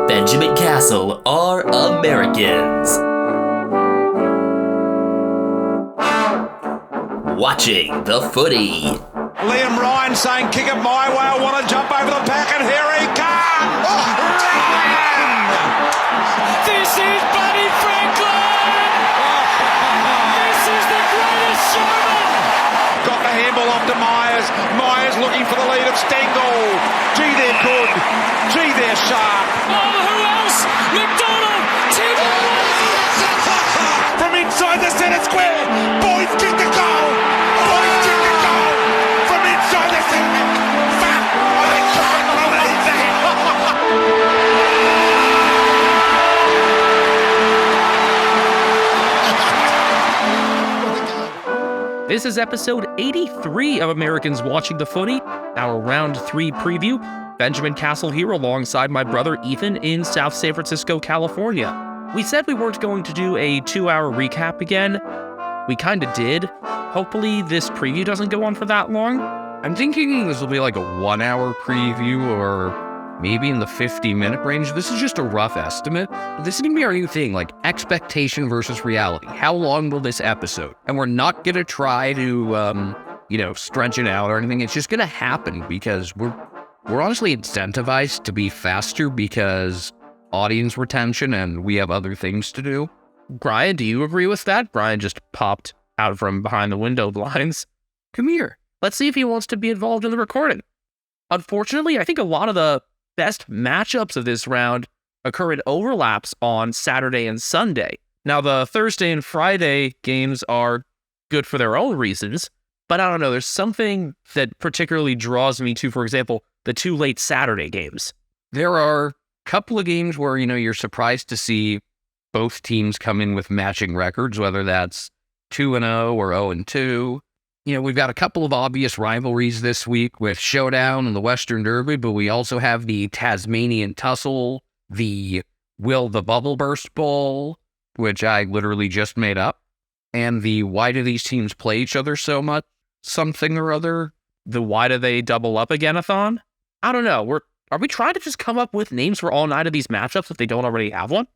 Benjamin Castle are Americans. Watching the footy. Liam Ryan saying, kick it my way, I want to jump over the pack, and here he comes! Ryan! This is Buddy Franklin! This is the greatest showman! Got the handball off to Myers. Myers looking for the lead of Stengel. Gee, they're good. Gee, they're sharp. Oh, who else? McDonald! From inside the centre square, Boyd kick the goal. Boyd kick the goal. From inside the centre. Fuck! I can't believe that. This is episode 83 of Americans Watching the Footy, our round 3 preview. Benjamin Castle here alongside my brother Ethan in South San Francisco, California. We said we weren't going to do a 2-hour recap again. We kind of did. Hopefully this preview doesn't go on for that long. I'm thinking this will be like a 1-hour preview or maybe in the 50-minute range. This is just a rough estimate. This is going to be our new thing, like expectation versus reality. How long will this episode? And we're not going to try to, stretch it out or anything. It's just going to happen because we're honestly incentivized to be faster because audience retention and we have other things to do. Brian, do you agree with that? Brian just popped out from behind the window blinds. Come here. Let's see if he wants to be involved in the recording. Unfortunately, I think a lot of the best matchups of this round occur in overlaps on Saturday and Sunday. Now, the Thursday and Friday games are good for their own reasons, but I don't know, there's something that particularly draws me to, for example, the 2 late Saturday games. There are a couple of games where, you're surprised to see both teams come in with matching records, whether that's 2-0 or 0-2. We've got a couple of obvious rivalries this week with Showdown and the Western Derby, but we also have the Tasmanian Tussle, the Will the Bubble Burst Bowl, which I literally just made up, and the Why Do These Teams Play Each Other So Much? Something or other. The Why Do They Double Up Again-a-thon? I don't know. Are we trying to just come up with names for all 9 of these matchups if they don't already have one?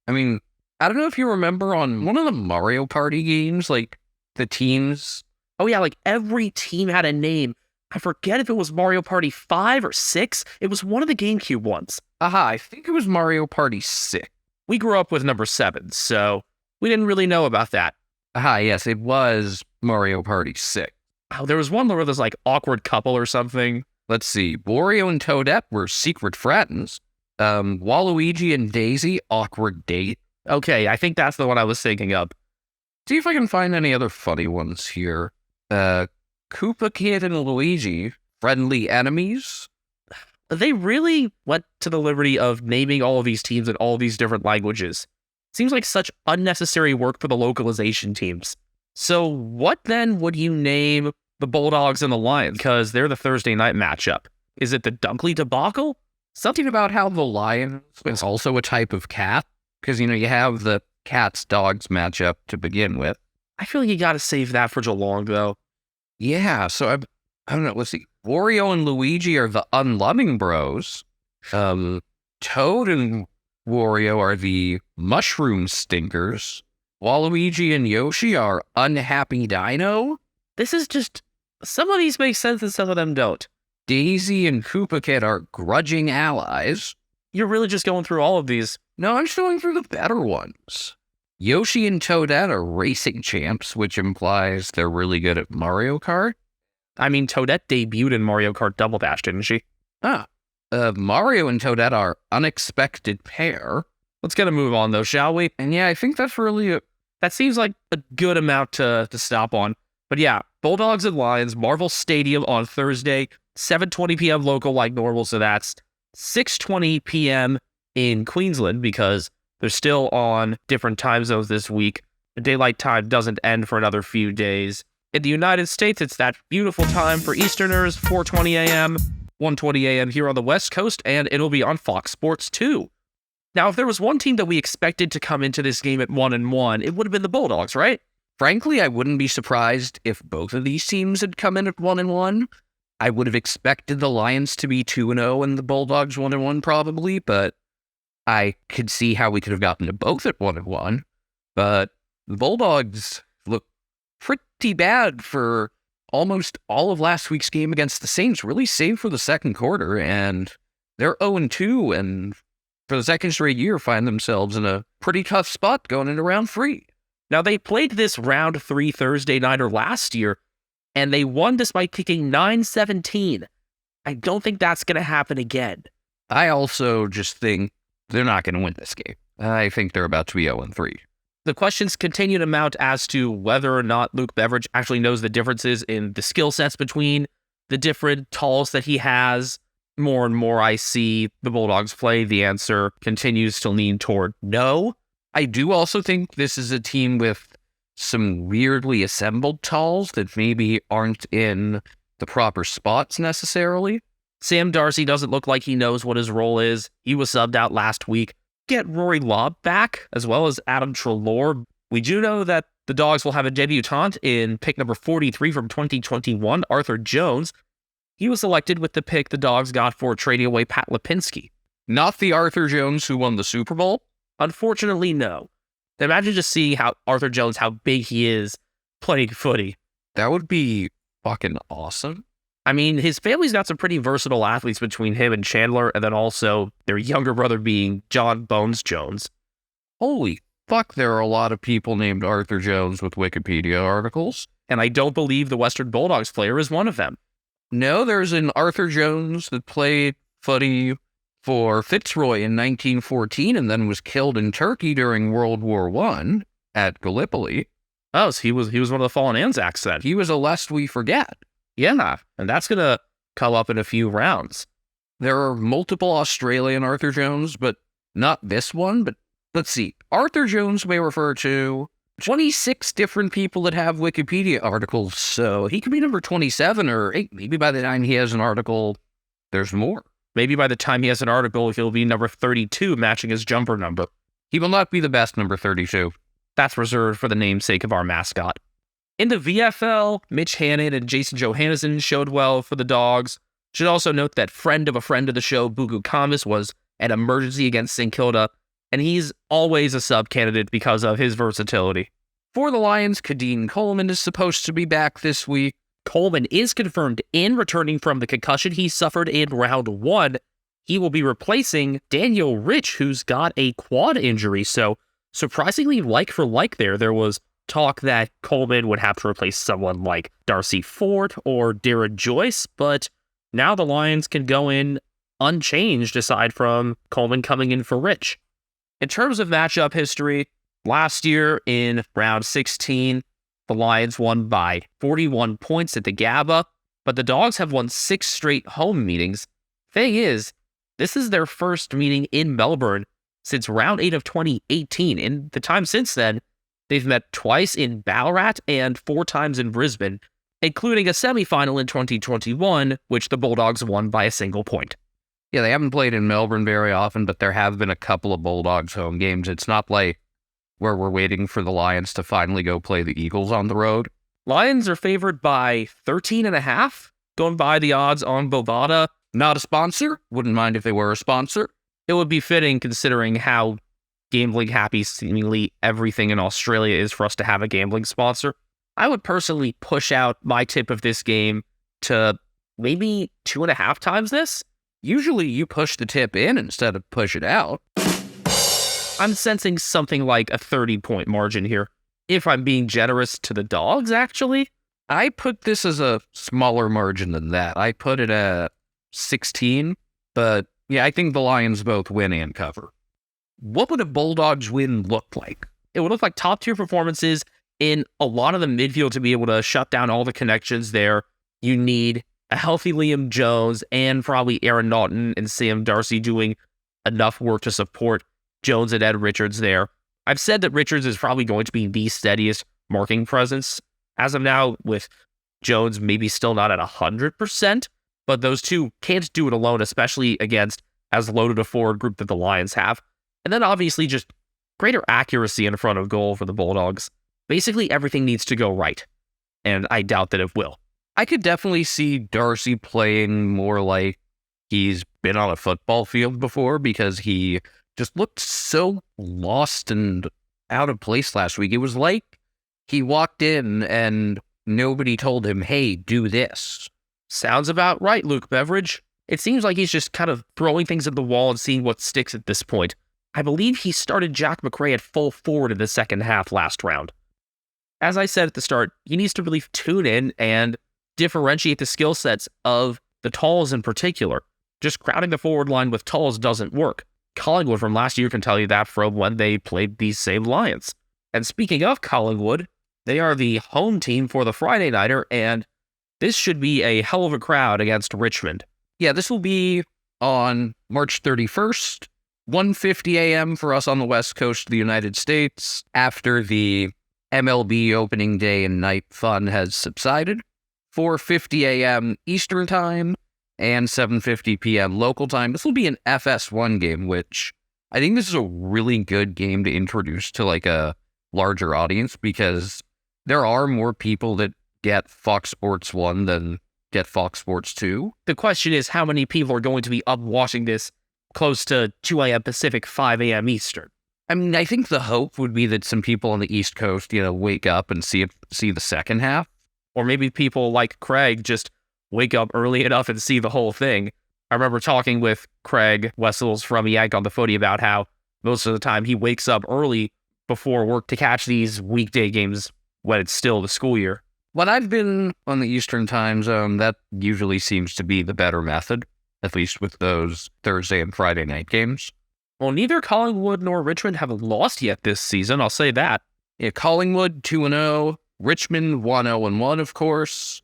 I mean, I don't know if you remember on one of the Mario Party games, like the teams. Oh yeah, like every team had a name. I forget if it was Mario Party 5 or 6. It was one of the GameCube ones. Aha, I think it was Mario Party 6. We grew up with number 7, so we didn't really know about that. Aha, yes, it was Mario Party 6. Oh, there was one where there's like awkward couple or something. Let's see. Wario and Toadette were secret fratins. Waluigi and Daisy, awkward date. Okay, I think that's the one I was thinking of. See if I can find any other funny ones here. Koopa Kid and Luigi, friendly enemies. They really went to the liberty of naming all of these teams in all these different languages. Seems like such unnecessary work for the localization teams. So what then would you name the Bulldogs and the Lions? Because they're the Thursday night matchup. Is it the Dunkley debacle? Something about how the Lions is also a type of cat. Because, you have the cats-dogs matchup to begin with. I feel like you gotta save that for Geelong, though. Yeah, so I don't know. Let's see. Wario and Luigi are the unloving bros. Toad and Wario are the mushroom stinkers. Waluigi and Yoshi are unhappy dino. This is just... Some of these make sense and some of them don't. Daisy and Koopa Kid are grudging allies. You're really just going through all of these. No, I'm just going through the better ones. Yoshi and Toadette are racing champs, which implies they're really good at Mario Kart. I mean, Toadette debuted in Mario Kart Double Dash, didn't she? Mario and Toadette are unexpected pair. Let's get a move on, though, shall we? And yeah, I think that's really it. That seems like a good amount to stop on. But yeah, Bulldogs and Lions, Marvel Stadium on Thursday, 7:20 p.m. local like normal, so that's 6:20 p.m. in Queensland because they're still on different time zones this week. The daylight time doesn't end for another few days. In the United States, it's that beautiful time for Easterners, 4:20 a.m., 1:20 a.m. here on the West Coast, and it'll be on Fox Sports 2. Now, if there was one team that we expected to come into this game at 1-1, it would have been the Bulldogs, right? Frankly, I wouldn't be surprised if both of these teams had come in at 1-1. I would have expected the Lions to be 2-0 and the Bulldogs 1-1 probably, but I could see how we could have gotten to both at 1-1, but the Bulldogs look pretty bad for almost all of last week's game against the Saints, really save for the second quarter, and they're 0-2, and for the second straight year find themselves in a pretty tough spot going into round 3. Now, they played this round 3 Thursday nighter last year, and they won despite kicking 9-17. I don't think that's going to happen again. I also just think they're not going to win this game. I think they're about to be 0-3. The questions continue to mount as to whether or not Luke Beveridge actually knows the differences in the skill sets between the different talls that he has. More and more I see the Bulldogs play, the answer continues to lean toward no. I do also think this is a team with some weirdly assembled talls that maybe aren't in the proper spots necessarily. Sam Darcy doesn't look like he knows what his role is. He was subbed out last week. Get Rory Lobb back, as well as Adam Treloar. We do know that the Dogs will have a debutant in pick number 43 from 2021, Arthur Jones. He was selected with the pick the Dogs got for trading away Pat Lipinski. Not the Arthur Jones who won the Super Bowl. Unfortunately, no. Imagine just seeing how Arthur Jones, how big he is playing footy. That would be fucking awesome. I mean, his family's got some pretty versatile athletes between him and Chandler, and then also their younger brother being John Bones Jones. Holy fuck, there are a lot of people named Arthur Jones with Wikipedia articles. And I don't believe the Western Bulldogs player is one of them. No, there's an Arthur Jones that played footy for Fitzroy in 1914 and then was killed in Turkey during World War I at Gallipoli. Oh, so he was one of the fallen Anzacs then. He was a lest we forget. Yeah, and that's going to come up in a few rounds. There are multiple Australian Arthur Jones, but not this one. But let's see. Arthur Jones may refer to 26 different people that have Wikipedia articles, so he could be number 27, or hey, maybe by the time he has an article, there's more. Maybe by the time he has an article, he'll be number 32, matching his jumper number. He will not be the best number 32. That's reserved for the namesake of our mascot. In the VFL, Mitch Hannon and Jason Johannesson showed well for the Dogs. Should also note that friend of the show, Bugu Kamis, was an emergency against St. Kilda, and he's always a sub candidate because of his versatility. For the Lions, Kadeen Coleman is supposed to be back this week. Coleman is confirmed in returning from the concussion he suffered in round 1. He will be replacing Daniel Rich, who's got a quad injury, so surprisingly like for like there was talk that Coleman would have to replace someone like Darcy Ford or Darren Joyce, but now the Lions can go in unchanged aside from Coleman coming in for Rich. In terms of matchup history, last year in round 16, the Lions won by 41 points at the Gabba, but the Dogs have won 6 straight home meetings. Thing is, this is their first meeting in Melbourne since round 8 of 2018. In the time since then, they've met twice in Ballarat and 4 times in Brisbane, including a semi-final in 2021, which the Bulldogs won by a single point. Yeah, they haven't played in Melbourne very often, but there have been a couple of Bulldogs home games. It's not like where we're waiting for the Lions to finally go play the Eagles on the road. Lions are favored by 13.5, going by the odds on Bovada. Not a sponsor. Wouldn't mind if they were a sponsor. It would be fitting considering how gambling happy seemingly everything in Australia is for us to have a gambling sponsor. I would personally push out my tip of this game to maybe 2.5 times this. Usually you push the tip in instead of push it out. I'm sensing something like a 30-point margin here. If I'm being generous to the Dogs, actually. I put this as a smaller margin than that. I put it at 16, but yeah, I think the Lions both win and cover. What would a Bulldogs win look like? It would look like top-tier performances in a lot of the midfield to be able to shut down all the connections there. You need a healthy Liam Jones and probably Aaron Naughton and Sam Darcy doing enough work to support Jones and Ed Richards there. I've said that Richards is probably going to be the steadiest marking presence as of now, with Jones maybe still not at 100%, but those two can't do it alone, especially against as loaded a forward group that the Lions have. And then obviously just greater accuracy in front of goal for the Bulldogs. Basically everything needs to go right, and I doubt that it will. I could definitely see Darcy playing more like he's been on a football field before, because he just looked so lost and out of place last week. It was like he walked in and nobody told him, hey, do this. Sounds about right, Luke Beveridge. It seems like he's just kind of throwing things at the wall and seeing what sticks at this point. I believe he started Jack McRae at full forward in the second half last round. As I said at the start, he needs to really tune in and differentiate the skill sets of the talls in particular. Just crowding the forward line with talls doesn't work. Collingwood from last year can tell you that from when they played these same Lions. And speaking of Collingwood, they are the home team for the Friday Nighter, and this should be a hell of a crowd against Richmond. Yeah, this will be on March 31st, 1:50 a.m. for us on the west coast of the United States, after the MLB opening day and night fun has subsided. 4:50 a.m. Eastern Time and 7:50 p.m. local time. This will be an FS1 game, which I think this is a really good game to introduce to like a larger audience, because there are more people that get Fox Sports 1 than get Fox Sports 2. The question is how many people are going to be up watching this close to 2 a.m. Pacific, 5 a.m. Eastern. I mean, I think the hope would be that some people on the East Coast, wake up and see the second half. Or maybe people like Craig just wake up early enough and see the whole thing. I remember talking with Craig Wessels from Yank on the Footy about how most of the time he wakes up early before work to catch these weekday games when it's still the school year. When I've been on the Eastern time zone, that usually seems to be the better method, at least with those Thursday and Friday night games. Well, neither Collingwood nor Richmond have lost yet this season, I'll say that. Yeah, Collingwood 2-0, Richmond 1-0-1, of course.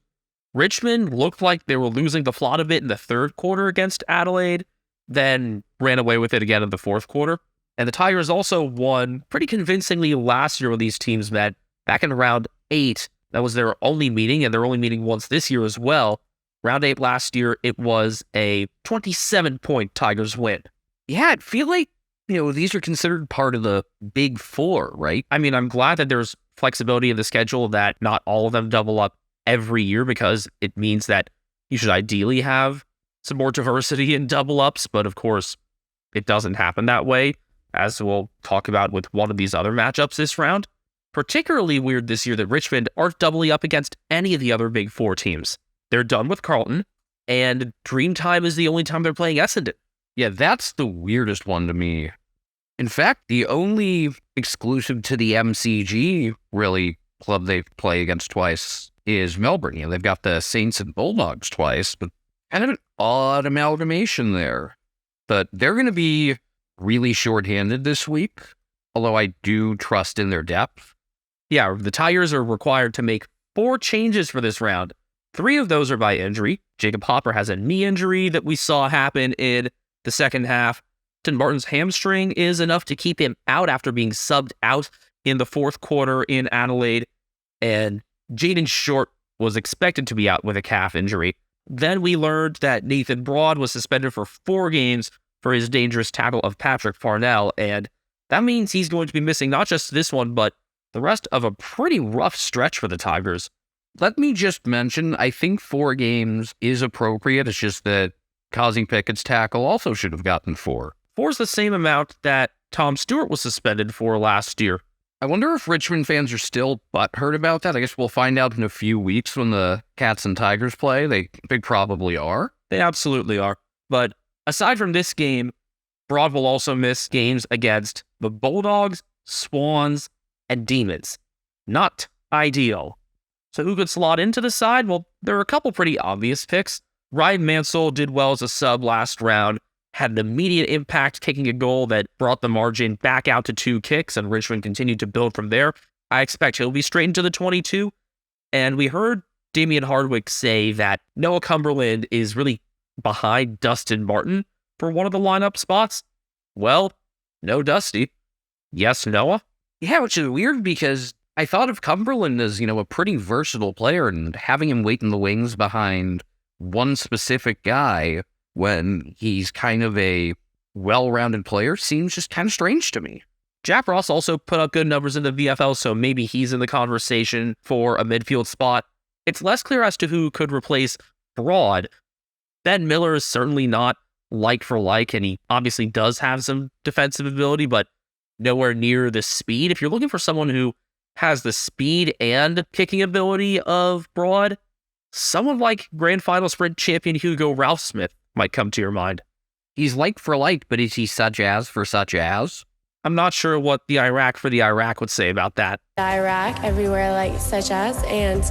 Richmond looked like they were losing the plot a bit in the third quarter against Adelaide, then ran away with it again in the fourth quarter. And the Tigers also won pretty convincingly last year when these teams met, back in round 8. That was their only meeting, and they're only meeting once this year as well. Round 8 last year, it was a 27-point Tigers win. Yeah, I feel like, these are considered part of the Big Four, right? I mean, I'm glad that there's flexibility in the schedule that not all of them double up every year, because it means that you should ideally have some more diversity in double ups, but of course, it doesn't happen that way, as we'll talk about with one of these other matchups this round. Particularly weird this year that Richmond aren't doubly up against any of the other Big Four teams. They're done with Carlton, and Dreamtime is the only time they're playing Essendon. Yeah, that's the weirdest one to me. In fact, the only exclusive to the MCG, really, club they play against twice is Melbourne. They've got the Saints and Bulldogs twice, but kind of an odd amalgamation there. But they're going to be really shorthanded this week, although I do trust in their depth. Yeah, the Tigers are required to make 4 changes for this round. 3 of those are by injury. Jacob Hopper has a knee injury that we saw happen in the second half. Tim Martin's hamstring is enough to keep him out after being subbed out in the fourth quarter in Adelaide. And Jaden Short was expected to be out with a calf injury. Then we learned that Nathan Broad was suspended for 4 games for his dangerous tackle of Patrick Parnell. And that means he's going to be missing not just this one, but the rest of a pretty rough stretch for the Tigers. Let me just mention, I think 4 games is appropriate. It's just that Kazi Pickett's tackle also should have gotten 4. 4 is the same amount that Tom Stewart was suspended for last year. I wonder if Richmond fans are still butthurt about that. I guess we'll find out in a few weeks when the Cats and Tigers play. They probably are. They absolutely are. But aside from this game, Broad will also miss games against the Bulldogs, Swans, and Demons. Not ideal. So who could slot into the side? Well, there are a couple pretty obvious picks. Ryan Mansell did well as a sub last round, had an immediate impact kicking a goal that brought the margin back out to 2 kicks, and Richmond continued to build from there. I expect he'll be straight into the 22. And we heard Damian Hardwick say that Noah Cumberland is really behind Dustin Martin for one of the lineup spots. Well, no Dusty. Yes, Noah? Yeah, which is weird because I thought of Cumberland as, a pretty versatile player, and having him wait in the wings behind one specific guy when he's kind of a well-rounded player seems just kind of strange to me. Jack Ross also put up good numbers in the VFL, so maybe he's in the conversation for a midfield spot. It's less clear as to who could replace Broad. Ben Miller is certainly not like for like, and he obviously does have some defensive ability, but nowhere near the speed. If you're looking for someone who has the speed and kicking ability of Broad, someone like Grand Final Sprint champion Hugo Ralph Smith might come to your mind. He's like for like, but is he such as for such as? I'm not sure what the Iraq for the Iraq would say about that. Iraq, everywhere like such as, and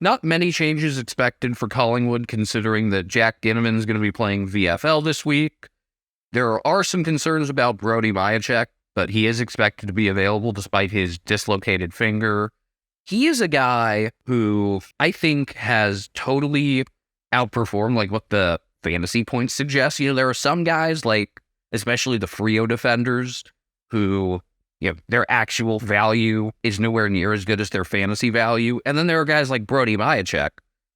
Not many changes expected for Collingwood, considering that Jack Ginnivan is going to be playing VFL this week. There are some concerns about Brody Majacek, but he is expected to be available despite his dislocated finger. He is a guy who I think has totally outperformed like what the fantasy points suggest. There are some guys, like especially the Frio defenders, who their actual value is nowhere near as good as their fantasy value. And then there are guys like Brody Majacek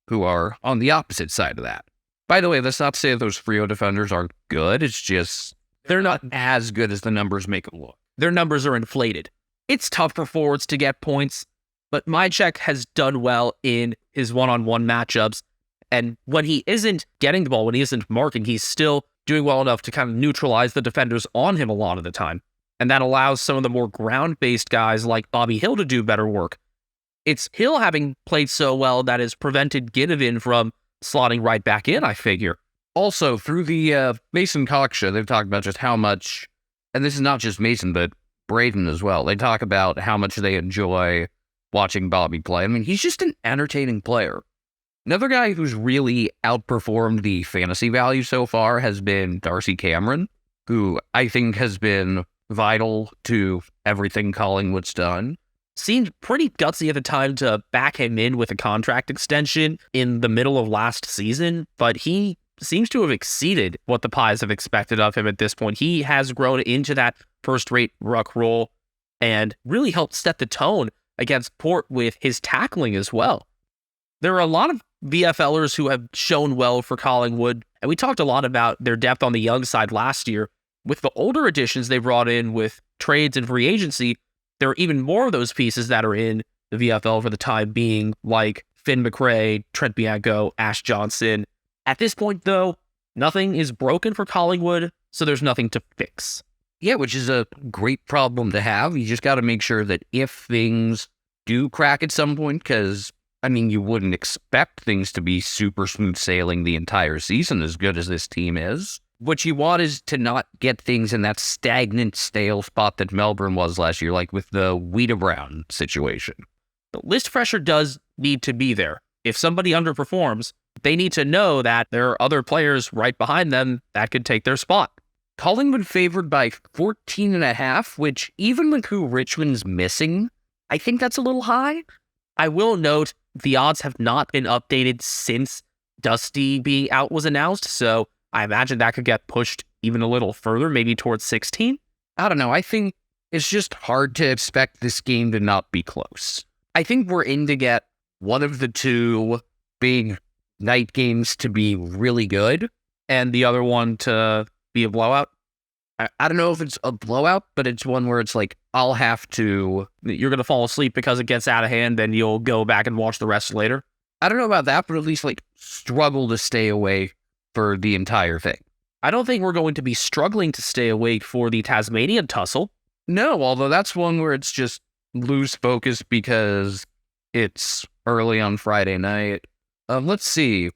who are on the opposite side of that. By the way, that's not to say that those Frio defenders aren't good. It's just they're not as good as the numbers make them look. Their numbers are inflated. It's tough for forwards to get points, but Majacek has done well in his one-on-one matchups. And when he isn't getting the ball, when he isn't marking, he's still doing well enough to kind of neutralize the defenders on him a lot of the time. And that allows some of the more ground-based guys like Bobby Hill to do better work. It's Hill having played so well that has prevented Ginnivan from slotting right back in, I figure. Also, through the Mason Cox show, they've talked about just how much, and this is not just Mason, but Braden as well. They talk about how much they enjoy watching Bobby play. I mean, he's just an entertaining player. Another guy who's really outperformed the fantasy value so far has been Darcy Cameron, who I think has been vital to everything Collingwood's done. Seemed pretty gutsy at the time to back him in with a contract extension in the middle of last season, but he seems to have exceeded what the Pies have expected of him at this point. He has grown into that first-rate ruck role and really helped set the tone against Port with his tackling as well. There are a lot of VFLers who have shown well for Collingwood, and we talked a lot about their depth on the young side last year. With the older additions they brought in with trades and free agency, there are even more of those pieces that are in the VFL for the time being, like Finn McRae, Trent Bianco, Ash Johnson. At this point, though, nothing is broken for Collingwood, so there's nothing to fix. Yeah, which is a great problem to have. You just got to make sure that if things do crack at some point, because, I mean, you wouldn't expect things to be super smooth sailing the entire season as good as this team is. What you want is to not get things in that stagnant, stale spot that Melbourne was last year, like with the Wheater Brown situation. The list pressure does need to be there. If somebody underperforms, they need to know that there are other players right behind them that could take their spot. Collingwood favored by 14.5, which even with who Richmond's missing, I think that's a little high. I will note the odds have not been updated since Dusty being out was announced, so I imagine that could get pushed even a little further, maybe towards 16. I don't know. I think it's just hard to expect this game to not be close. I think we're in to get one of the two big night games to be really good, and the other one to be a blowout. I don't know if it's a blowout, but it's one where it's like, you're going to fall asleep because it gets out of hand, then you'll go back and watch the rest later. I don't know about that, but at least like struggle to stay away for the entire thing. I don't think we're going to be struggling to stay awake for the Tasmanian tussle. No, although that's one where it's just lose focus because it's early on Friday night. Let's see.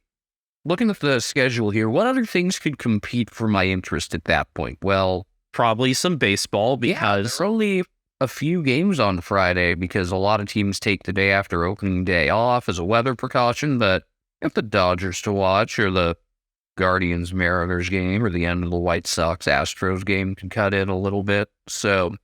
Looking at the schedule here, what other things could compete for my interest at that point? Well, probably some baseball because there are only a few games on Friday because a lot of teams take the day after opening day off as a weather precaution, but if the Dodgers to watch or the Guardians-Mariners game or the end of the White Sox-Astros game can cut in a little bit. So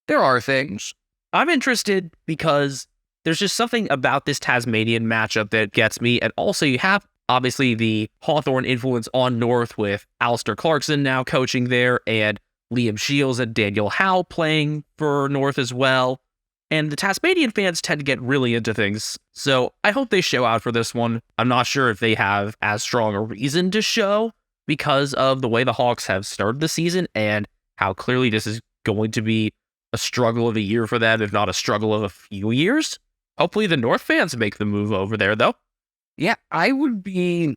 there are things. I'm interested because there's just something about this Tasmanian matchup that gets me. And also you have, obviously, the Hawthorn influence on North with Alistair Clarkson now coaching there and Liam Shields and Daniel Howe playing for North as well. And the Tasmanian fans tend to get really into things, so I hope they show out for this one. I'm not sure if they have as strong a reason to show because of the way the Hawks have started the season and how clearly this is going to be a struggle of a year for them, if not a struggle of a few years. Hopefully the North fans make the move over there, though. Yeah, I would be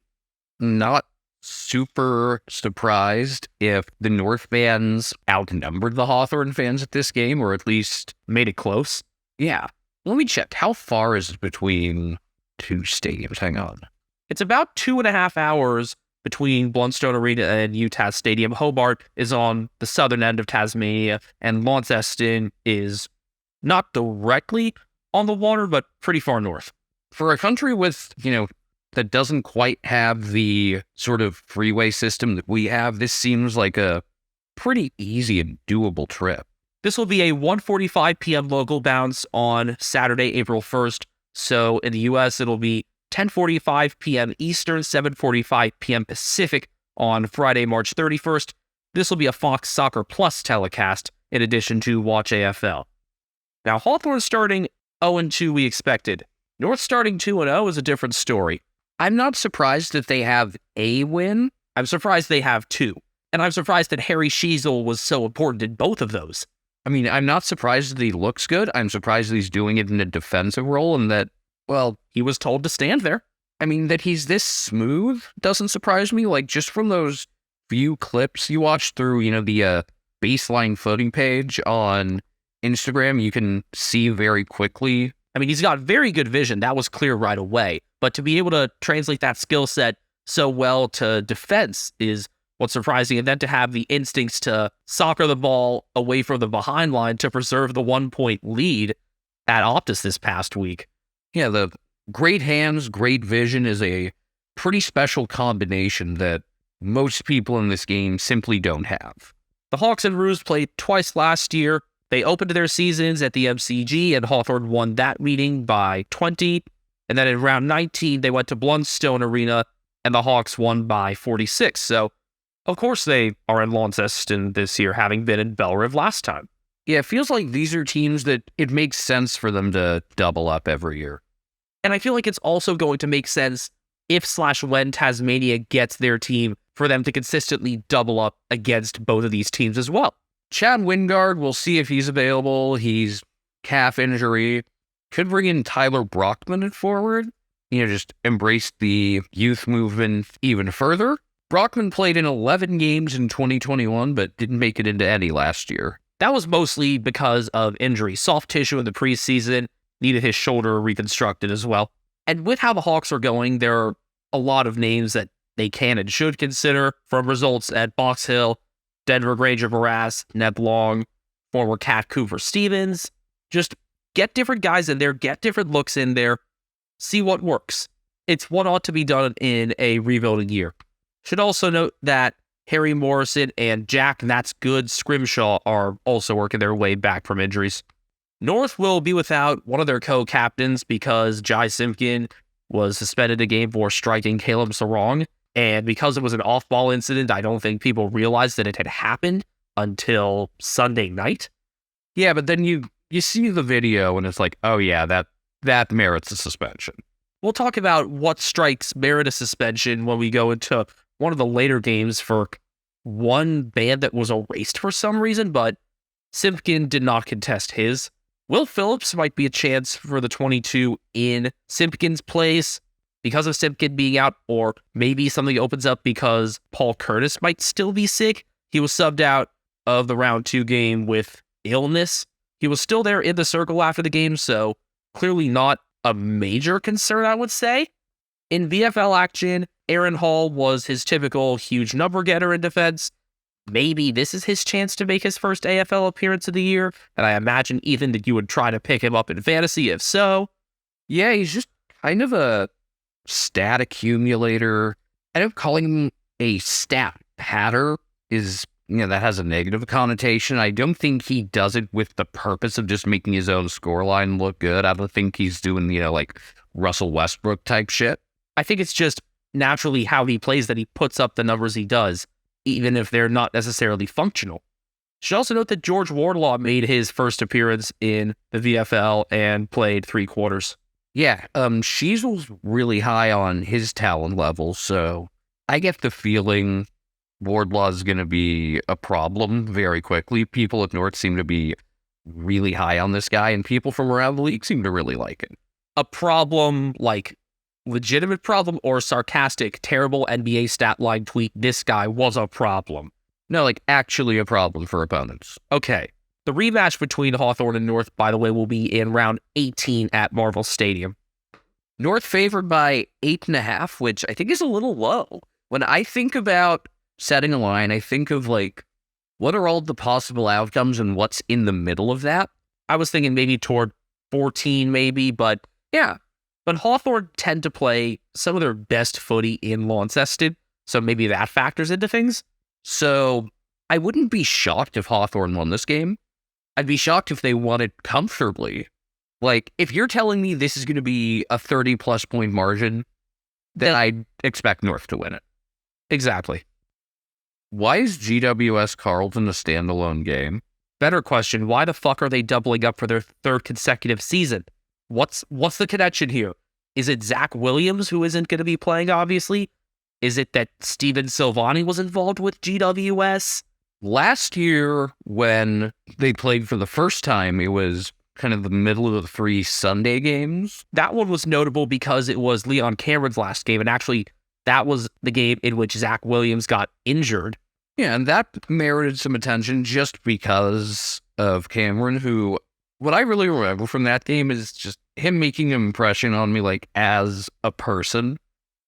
not super surprised if the North fans outnumbered the Hawthorn fans at this game, or at least Made it close. yeah. Let me check. How far is it between two stadiums? Hang on. It's about 2.5 hours between Blundstone Arena and Utah Stadium. Hobart is on the southern end of Tasmania, and Launceston is not directly on the water, but pretty far north. For a country with, that doesn't quite have the sort of freeway system that we have, this seems like a pretty easy and doable trip. This will be a 1:45 p.m. local bounce on Saturday, April 1st. So in the U.S., it'll be 10:45 p.m. Eastern, 7:45 p.m. Pacific on Friday, March 31st. This will be a Fox Soccer Plus telecast in addition to Watch AFL. Now, Hawthorn starting 0-2 we expected. North starting 2-0 is a different story. I'm not surprised that they have a win. I'm surprised they have two. And I'm surprised that Harry Sheasel was so important in both of those. I mean, I'm not surprised that he looks good. I'm surprised that he's doing it in a defensive role and that, well, He was told to stand there. I mean, that he's this smooth doesn't surprise me. Like, just from those few clips you watch through, the baseline footing page on Instagram, you can see very quickly. I mean, he's got very good vision. That was clear right away. But to be able to translate that skill set so well to defense is what's surprising. And then to have the instincts to soccer the ball away from the behind line to preserve the 1-point lead at Optus this past week. Yeah, the great hands, great vision is a pretty special combination that most people in this game simply don't have. The Hawks and Roos played twice last year. They opened their seasons at the MCG, and Hawthorn won that meeting by 20. And then in round 19, they went to Blundstone Arena, and the Hawks won by 46. So, of course, they are in Launceston this year, having been in Belrive last time. Yeah, it feels like these are teams that it makes sense for them to double up every year. And I feel like it's also going to make sense if/when Tasmania gets their team for them to consistently double up against both of these teams as well. Chad Wingard, we'll see if he's available. He's calf injury. Could bring in Tyler Brockman at forward. Just embrace the youth movement even further. Brockman played in 11 games in 2021, but didn't make it into any last year. That was mostly because of injury. Soft tissue in the preseason, needed his shoulder reconstructed as well. And with how the Hawks are going, there are a lot of names that they can and should consider from results at Box Hill, Denver Granger Barras, Ned Long, former Cat Cooper Stevens. Just get different guys in there, get different looks in there, see what works. It's what ought to be done in a rebuilding year. Should also note that Harry Morrison and Jack That's Good Scrimshaw are also working their way back from injuries. North will be without one of their co-captains because Jai Simpkin was suspended a game for striking Caleb Sarong. And because it was an off-ball incident, I don't think people realized that it had happened until Sunday night. Yeah, but then you see the video and it's like, oh yeah, that merits a suspension. We'll talk about what strikes merit a suspension when we go into one of the later games for one band that was erased for some reason, but Simpkin did not contest his. Will Phillips might be a chance for the 22 in Simpkin's place because of Simpkin being out, or maybe something opens up because Paul Curtis might still be sick. He was subbed out of the round 2 game with illness. He was still there in the circle after the game, so clearly not a major concern, I would say. In VFL action, Aaron Hall was his typical huge number getter in defense. Maybe this is his chance to make his first AFL appearance of the year, and I imagine, Ethan, that you would try to pick him up in fantasy if so. Yeah, he's just kind of a stat accumulator. I know calling him a stat patter is, that has a negative connotation. I don't think he does it with the purpose of just making his own scoreline look good. I don't think he's doing, like Russell Westbrook type shit. I think it's just naturally how he plays that he puts up the numbers he does, even if they're not necessarily functional. Should also note that George Wardlaw made his first appearance in the VFL and played 3 quarters. Yeah, Sheasel's really high on his talent level, so I get the feeling Wardlaw's going to be a problem very quickly. People at North seem to be really high on this guy, and people from around the league seem to really like it. A problem like legitimate problem or sarcastic, terrible NBA stat line tweet, this guy was a problem? No, like actually a problem for opponents. Okay. The rematch between Hawthorne and North, by the way, will be in round 18 at Marvel Stadium. North favored by 8.5, which I think is a little low. When I think about setting a line, I think of like, what are all the possible outcomes and what's in the middle of that? I was thinking maybe toward 14, maybe, but yeah. But Hawthorne tend to play some of their best footy in Launceston, so maybe that factors into things. So I wouldn't be shocked if Hawthorne won this game. I'd be shocked if they won it comfortably. Like, if you're telling me this is going to be a 30-plus point margin, then I'd expect North to win it. Exactly. Why is GWS Carleton a standalone game? Better question, why the fuck are they doubling up for their third consecutive season? What's the connection here? Is it Zach Williams who isn't going to be playing, obviously? Is it that Steven Silvani was involved with GWS? Last year, when they played for the first time, it was kind of the middle of the 3 Sunday games. That one was notable because it was Leon Cameron's last game, and actually, that was the game in which Zach Williams got injured. Yeah, and that merited some attention just because of Cameron, who, what I really remember from that game is just him making an impression on me, like, as a person.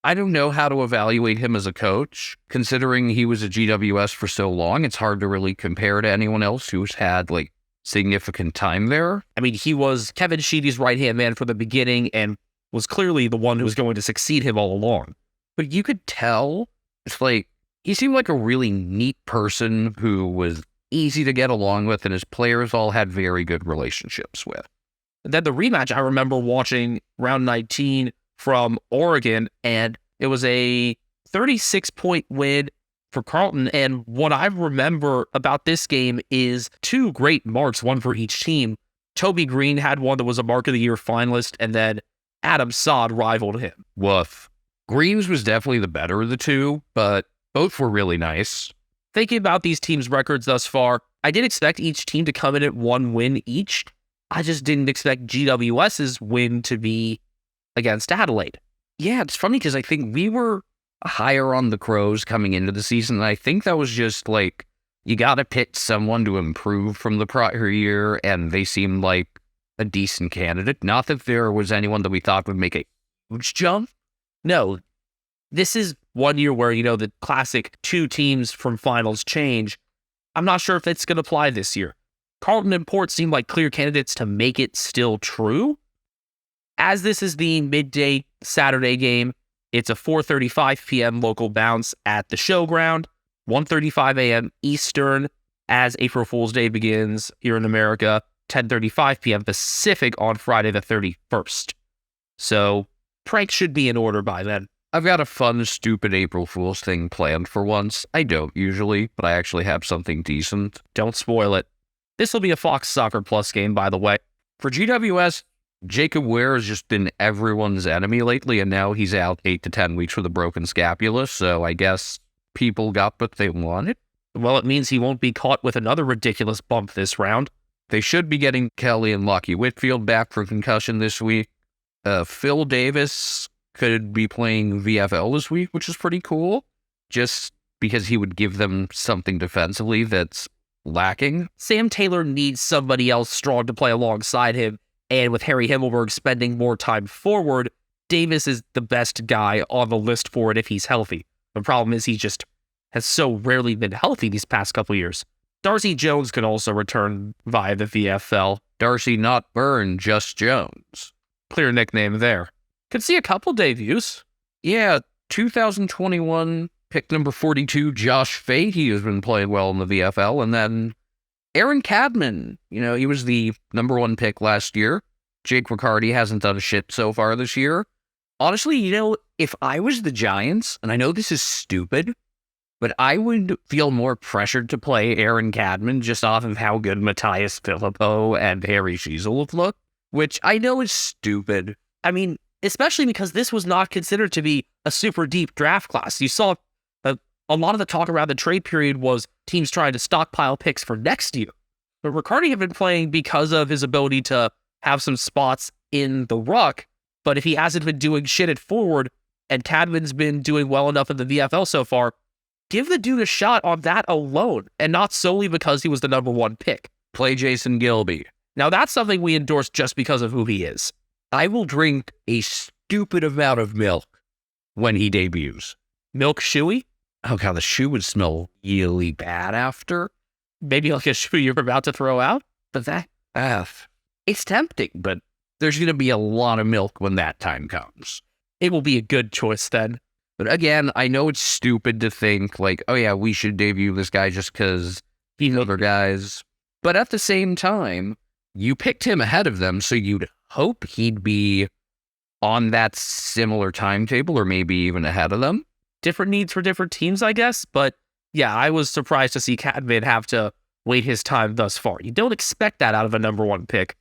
I don't know how to evaluate him as a coach. Considering he was a GWS for so long, it's hard to really compare to anyone else who's had, like, significant time there. I mean, he was Kevin Sheedy's right-hand man from the beginning and was clearly the one who was going to succeed him all along. But you could tell, it's like, he seemed like a really neat person who was easy to get along with, and his players all had very good relationships with. And then the rematch, I remember watching round 19 from Oregon, and it was a 36-point win for Carleton. And what I remember about this game is 2 great marks, one for each team. Toby Green had one that was a Mark of the Year finalist, and then Adam Sod rivaled him. Woof. Green's was definitely the better of the 2, but both were really nice. Thinking about these teams' records thus far, I did expect each team to come in at 1 win each. I just didn't expect GWS's win to be against Adelaide. Yeah, it's funny because I think we were higher on the Crows coming into the season, and I think that was just like, you got to pick someone to improve from the prior year, and they seemed like a decent candidate. Not that there was anyone that we thought would make a huge jump. No, this is one year where, the classic 2 teams from finals change. I'm not sure if it's going to apply this year. Carleton and Port seem like clear candidates to make it still true. As this is the midday Saturday game, it's a 4:35 p.m. local bounce at the Showground, 1:35 a.m. Eastern, as April Fool's Day begins here in America, 10:35 p.m. Pacific on Friday the 31st. So, pranks should be in order by then. I've got a fun, stupid April Fool's thing planned for once. I don't usually, but I actually have something decent. Don't spoil it. This will be a Fox Soccer Plus game, by the way. For GWS, Jacob Ware has just been everyone's enemy lately, and now he's out 8 to 10 weeks with a broken scapula, so I guess people got what they wanted. Well, it means he won't be caught with another ridiculous bump this round. They should be getting Kelly and Lockie Whitfield back for concussion this week. Phil Davis could be playing VFL this week, which is pretty cool, just because he would give them something defensively that's lacking. Sam Taylor needs somebody else strong to play alongside him, and with Harry Himmelberg spending more time forward, Davis is the best guy on the list for it if he's healthy. The problem is he just has so rarely been healthy these past couple years. Darcy Jones could also return via the VFL. Darcy not Byrne, just Jones. Clear nickname there. Could see a couple debuts. Yeah, 2021 pick number 42, Josh Fahey, has been playing well in the VFL, and then Aaron Cadman, he was the number 1 pick last year. Jake Riccardi hasn't done shit so far this year. Honestly, if I was the Giants, and I know this is stupid, but I would feel more pressured to play Aaron Cadman just off of how good Matthias Filippo and Harry Sheasel have looked, which I know is stupid. I mean, especially because this was not considered to be a super deep draft class. You saw a lot of the talk around the trade period was teams trying to stockpile picks for next year. But Riccardi had been playing because of his ability to have some spots in the ruck, But if he hasn't been doing shit at forward, and Cadman's been doing well enough in the VFL so far, give the dude a shot on that alone, and not solely because he was the number 1 pick. Play Jason Gilby. Now, that's something we endorse just because of who he is. I will drink a stupid amount of milk when he debuts. Milk shoey? Oh, God, the shoe would smell really bad after. Maybe like a shoe you're about to throw out? But it's tempting, but there's going to be a lot of milk when that time comes. It will be a good choice then. But again, I know it's stupid to think like, oh yeah, we should debut this guy just because he's other guys. But at the same time, you picked him ahead of them, so you'd hope he'd be on that similar timetable or maybe even ahead of them. Different needs for different teams, I guess. But yeah, I was surprised to see Cadman have to wait his time thus far. You don't expect that out of a number 1 pick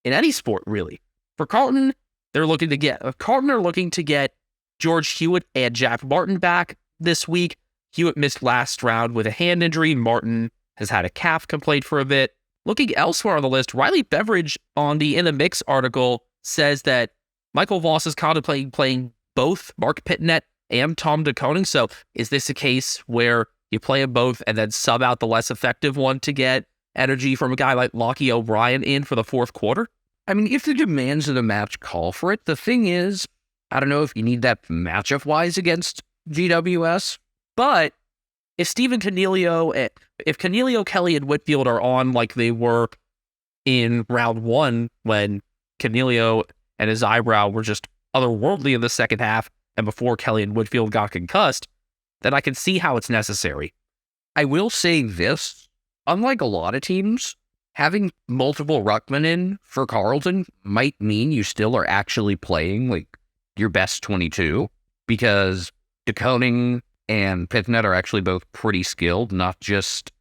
in any sport, really. For Carlton, they're looking to get George Hewitt and Jack Martin back this week. Hewitt missed last round with a hand injury. Martin has had a calf complaint for a bit. Looking elsewhere on the list, Riley Beveridge on the In the Mix article says that Michael Voss is contemplating playing both Mark Pitnet and Tom DeConing. So is this a case where you play them both and then sub out the less effective one to get energy from a guy like Lockie O'Brien in for the 4th quarter? I mean, if the demands of the match call for it, the thing is, I don't know if you need that matchup-wise against GWS, but if if Cornelio, Kelly, and Whitfield are on like they were in round 1 when Cornelio and his eyebrow were just otherworldly in the second half and before Kelly and Whitfield got concussed, then I can see how it's necessary. I will say this, unlike a lot of teams, having multiple ruckmen in for Carlton might mean you still are actually playing like your best 22, because DeConing and Pitnet are actually both pretty skilled, not just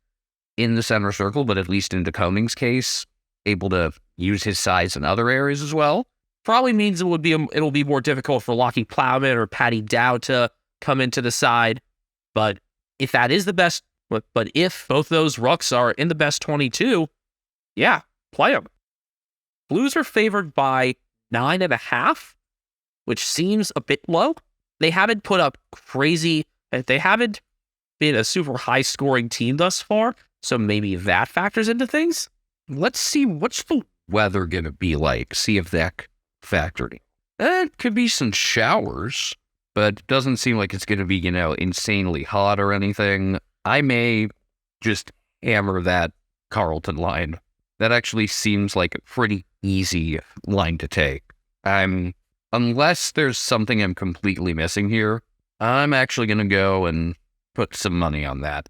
in the center circle, but at least in DeConing's case, able to use his size in other areas as well. Probably means it'll be more difficult for Lockie Plowman or Patty Dow to come into the side. But if that is the best, but if both those rucks are in the best 22, yeah, play them. Blues are favored by 9.5, which seems a bit low. They haven't put up they haven't been a super high scoring team thus far, so maybe that factors into things. Let's see, what's the weather going to be like? See if that factored in. It could be some showers, but it doesn't seem like it's going to be, insanely hot or anything. I may just hammer that Carlton line. That actually seems like a pretty easy line to take. Unless there's something I'm completely missing here, I'm actually going to go and put some money on that.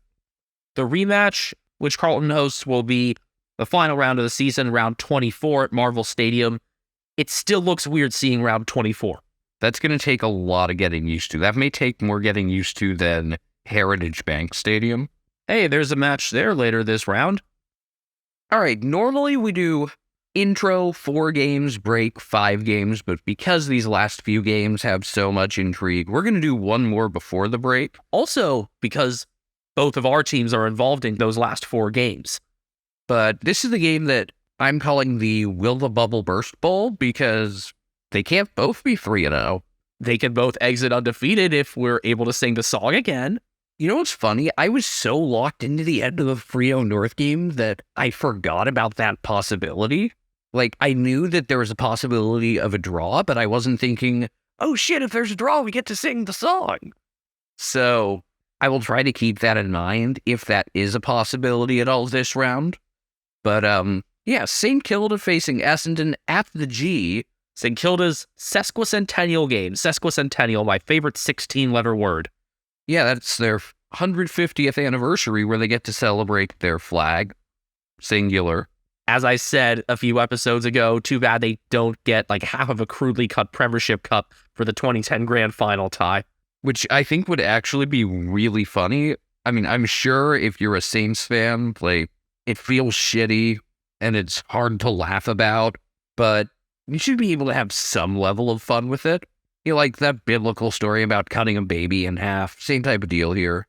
The rematch, which Carlton hosts, will be the final round of the season, round 24 at Marvel Stadium. It still looks weird seeing round 24. That's going to take a lot of getting used to. That may take more getting used to than Heritage Bank Stadium. Hey, there's a match there later this round. All right, normally we do intro, 4 games, break, 5 games, but because these last few games have so much intrigue, we're going to do one more before the break. Also, because both of our teams are involved in those last 4 games. But this is the game that I'm calling the Will the Bubble Burst Bowl, because they can't both be 3-0. They can both exit undefeated if we're able to sing the song again. You know what's funny? I was so locked into the end of the Frio North game that I forgot about that possibility. Like, I knew that there was a possibility of a draw, but I wasn't thinking, oh shit, if there's a draw, we get to sing the song. So I will try to keep that in mind if that is a possibility at all this round. But, yeah, St. Kilda facing Essendon at the G. St. Kilda's sesquicentennial game. Sesquicentennial, my favorite 16-letter word. Yeah, that's their 150th anniversary where they get to celebrate their flag. Singular. As I said a few episodes ago, too bad they don't get like half of a crudely cut Premiership Cup for the 2010 Grand Final tie. Which I think would actually be really funny. I mean, I'm sure if you're a Saints fan, like, it feels shitty and it's hard to laugh about, but you should be able to have some level of fun with it. Like that biblical story about cutting a baby in half. Same type of deal here.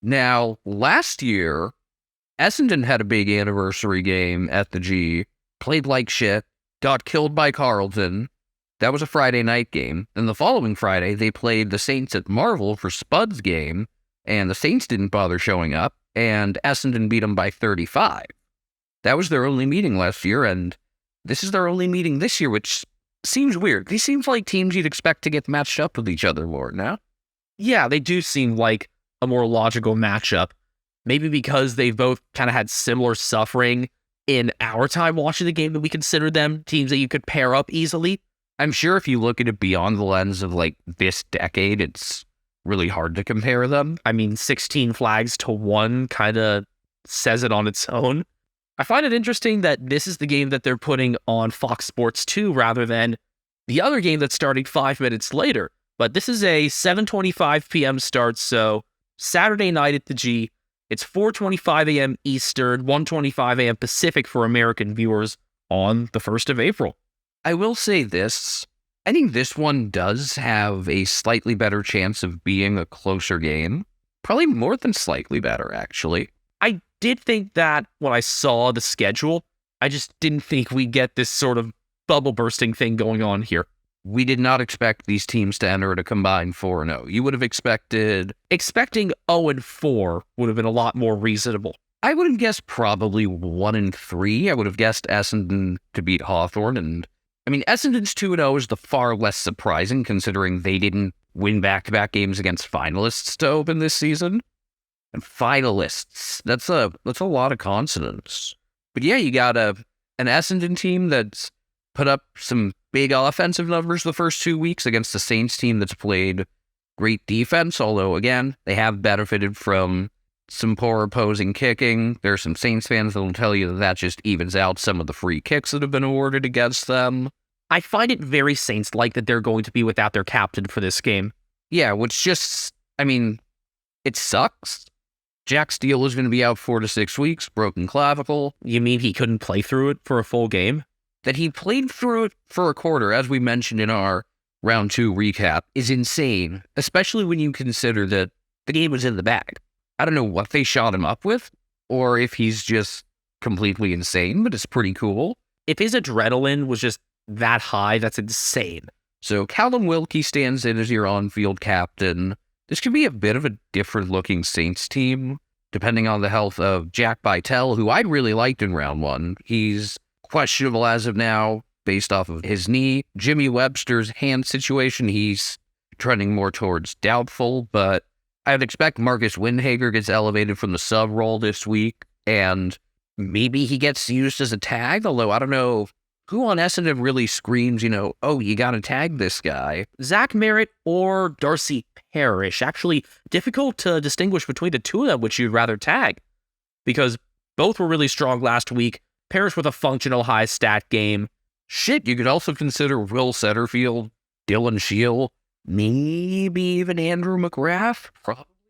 Now, last year, Essendon had a big anniversary game at the G, played like shit, got killed by Carlton, That was a Friday night game. Then the following Friday, they played the Saints at Marvel for Spud's game, and the Saints didn't bother showing up, and Essendon beat them by 35. That was their only meeting last year, and this is their only meeting this year, which seems weird. These seems like teams you'd expect to get matched up with each other more now. Yeah, they do seem like a more logical matchup. Maybe because they've both kind of had similar suffering in our time watching the game that we consider them teams that you could pair up easily. I'm sure if you look at it beyond the lens of like this decade, it's really hard to compare them. I mean, 16 flags to 1 kind of says it on its own. I find it interesting that this is the game that they're putting on Fox Sports 2 rather than the other game that's starting 5 minutes later. But this is a 7:25 p.m. start, so Saturday night at the G. It's 4:25 a.m. Eastern, 1:25 a.m. Pacific for American viewers on the 1st of April. I will say this. I think this one does have a slightly better chance of being a closer game. Probably more than slightly better, actually. I did think that when I saw the schedule, I just didn't think we'd get this sort of bubble bursting thing going on here. We did not expect these teams to enter at a combined 4-0. You would have expected... Expecting 0-4 would have been a lot more reasonable. I would have guessed probably 1-3. I would have guessed Essendon to beat Hawthorn. And I mean, Essendon's 2-0 is the far less surprising considering they didn't win back-to-back games against finalists to open this season. And finalists, that's a lot of consonants. But yeah, you got an Essendon team that's put up some big offensive numbers the first 2 weeks against the Saints team that's played great defense, although, again, they have benefited from some poor opposing kicking. There are some Saints fans that will tell you that just evens out some of the free kicks that have been awarded against them. I find it very Saints-like that they're going to be without their captain for this game. Yeah, which just, I mean, it sucks. Jack Steele is going to be out 4 to 6 weeks, broken clavicle. You mean he couldn't play through it for a full game? That he played through it for a quarter, as we mentioned in our round 2 recap, is insane, especially when you consider that the game was in the bag. I don't know what they shot him up with, or if he's just completely insane, but it's pretty cool. If his adrenaline was just that high, that's insane. So Callum Wilkie stands in as your on-field captain. This could be a bit of a different-looking Saints team, depending on the health of Jack Bytel, who I really liked in round 1. He's questionable as of now, based off of his knee. Jimmy Webster's hand situation, he's trending more towards doubtful, but I'd expect Marcus Windhager gets elevated from the sub role this week, and maybe he gets used as a tag, although I don't know who on Essendon really screams, oh, you gotta tag this guy. Zach Merritt or Darcy Parrish. Actually, difficult to distinguish between the two of them, which you'd rather tag, because both were really strong last week. Parrish with a functional high stat game. Shit, you could also consider Will Setterfield, Dylan Shield, maybe even Andrew McGrath.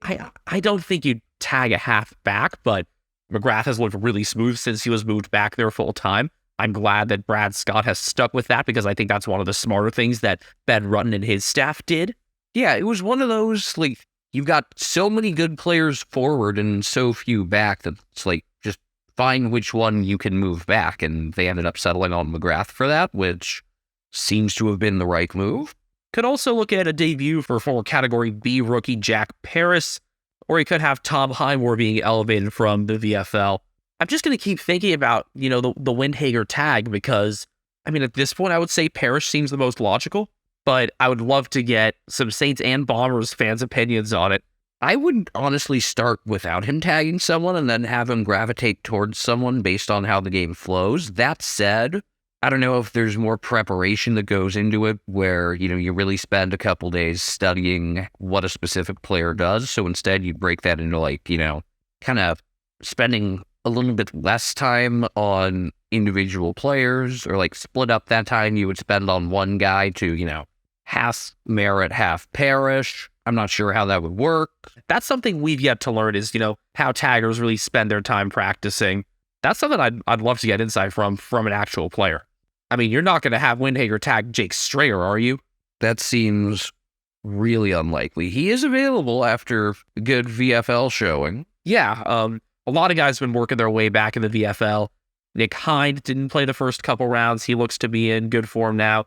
I don't think you'd tag a half back, but McGrath has looked really smooth since he was moved back there full time. I'm glad that Brad Scott has stuck with that because I think that's one of the smarter things that Ben Rutten and his staff did. Yeah, it was one of those, you've got so many good players forward and so few back that it's just find which one you can move back, and they ended up settling on McGrath for that, which seems to have been the right move. Could also look at a debut for former Category B rookie Jack Paris, or he could have Tom Highmore being elevated from the VFL. I'm just going to keep thinking about, the Windhager tag because, at this point, I would say Parrish seems the most logical, but I would love to get some Saints and Bombers fans' opinions on it. I would honestly start without him tagging someone and then have him gravitate towards someone based on how the game flows. That said, I don't know if there's more preparation that goes into it where, you really spend a couple days studying what a specific player does. So instead you break that into kind of spending a little bit less time on individual players, or split up that time you would spend on one guy to, half Merritt, half Parrish. I'm not sure how that would work. That's something we've yet to learn is, how taggers really spend their time practicing. That's something I'd love to get insight from an actual player. You're not going to have Windhager tag Jake Strayer, are you? That seems really unlikely. He is available after a good VFL showing. Yeah, a lot of guys have been working their way back in the VFL. Nick Hind didn't play the first couple rounds. He looks to be in good form now.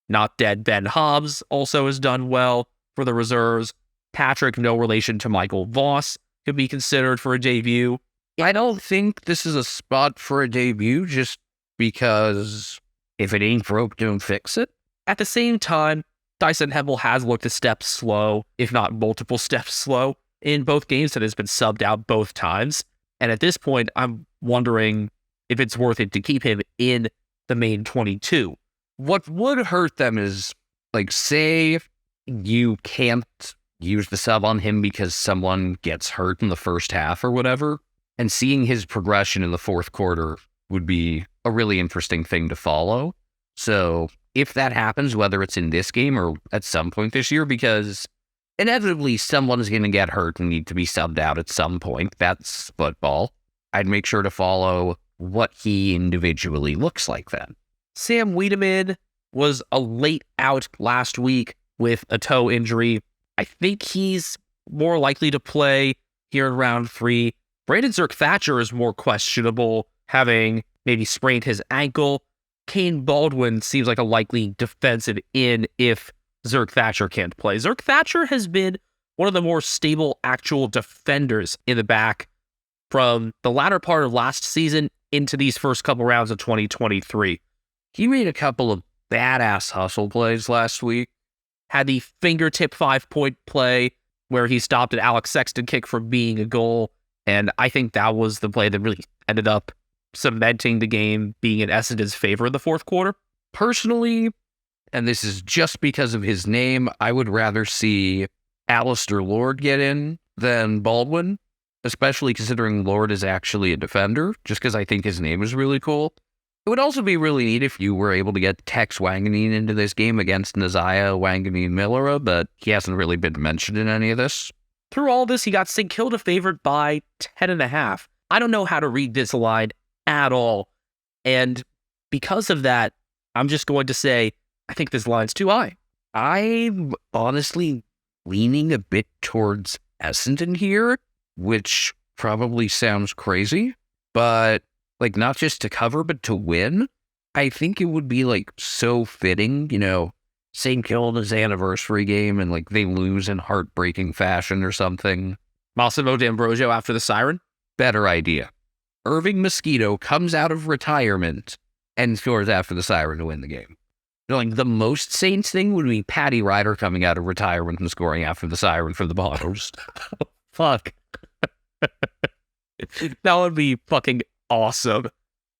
Not dead Ben Hobbs also has done well for the reserves. Patrick, no relation to Michael Voss, could be considered for a debut. I don't think this is a spot for a debut just because if it ain't broke, don't fix it. At the same time, Dyson Hempel has looked a step slow, if not multiple steps slow, in both games that has been subbed out both times. And at this point, I'm wondering if it's worth it to keep him in the main 22. What would hurt them is, like, say you can't use the sub on him because someone gets hurt in the first half or whatever, and seeing his progression in the fourth quarter would be a really interesting thing to follow. So if that happens, whether it's in this game or at some point this year, because inevitably someone's going to get hurt and need to be subbed out at some point. That's football. I'd make sure to follow what he individually looks like then. Sam Wiedemann was a late out last week with a toe injury. I think he's more likely to play here in round 3. Brandon Zerk-Thatcher is more questionable, having maybe sprained his ankle. Kane Baldwin seems like a likely defensive in if Zerk-Thatcher can't play. Zerk-Thatcher has been one of the more stable actual defenders in the back from the latter part of last season into these first couple rounds of 2023. He made a couple of badass hustle plays last week. Had the fingertip 5-point play where he stopped an Alex Sexton kick from being a goal. And I think that was the play that really ended up cementing the game being in Essendon's favor in the fourth quarter. Personally, and this is just because of his name, I would rather see Alistair Lord get in than Baldwin, especially considering Lord is actually a defender, just because I think his name is really cool. It would also be really neat if you were able to get Tex Wanganeen into this game against Nazaya Wanganeen-Millera, but he hasn't really been mentioned in any of this. Through all this, he got St Kilda favored by 10.5. I don't know how to read this line at all. And because of that, I'm just going to say, I think this line's too high. I'm honestly leaning a bit towards Essendon here, which probably sounds crazy, but like not just to cover, but to win. I think it would be like so fitting, St. Kilda's anniversary game and like they lose in heartbreaking fashion or something. Massimo D'Ambrosio after the siren? Better idea. Irving Mosquito comes out of retirement and scores after the siren to win the game. Like the most Saints thing would be Paddy Ryder coming out of retirement and scoring after the siren for the Bottles. Fuck. That would be fucking awesome.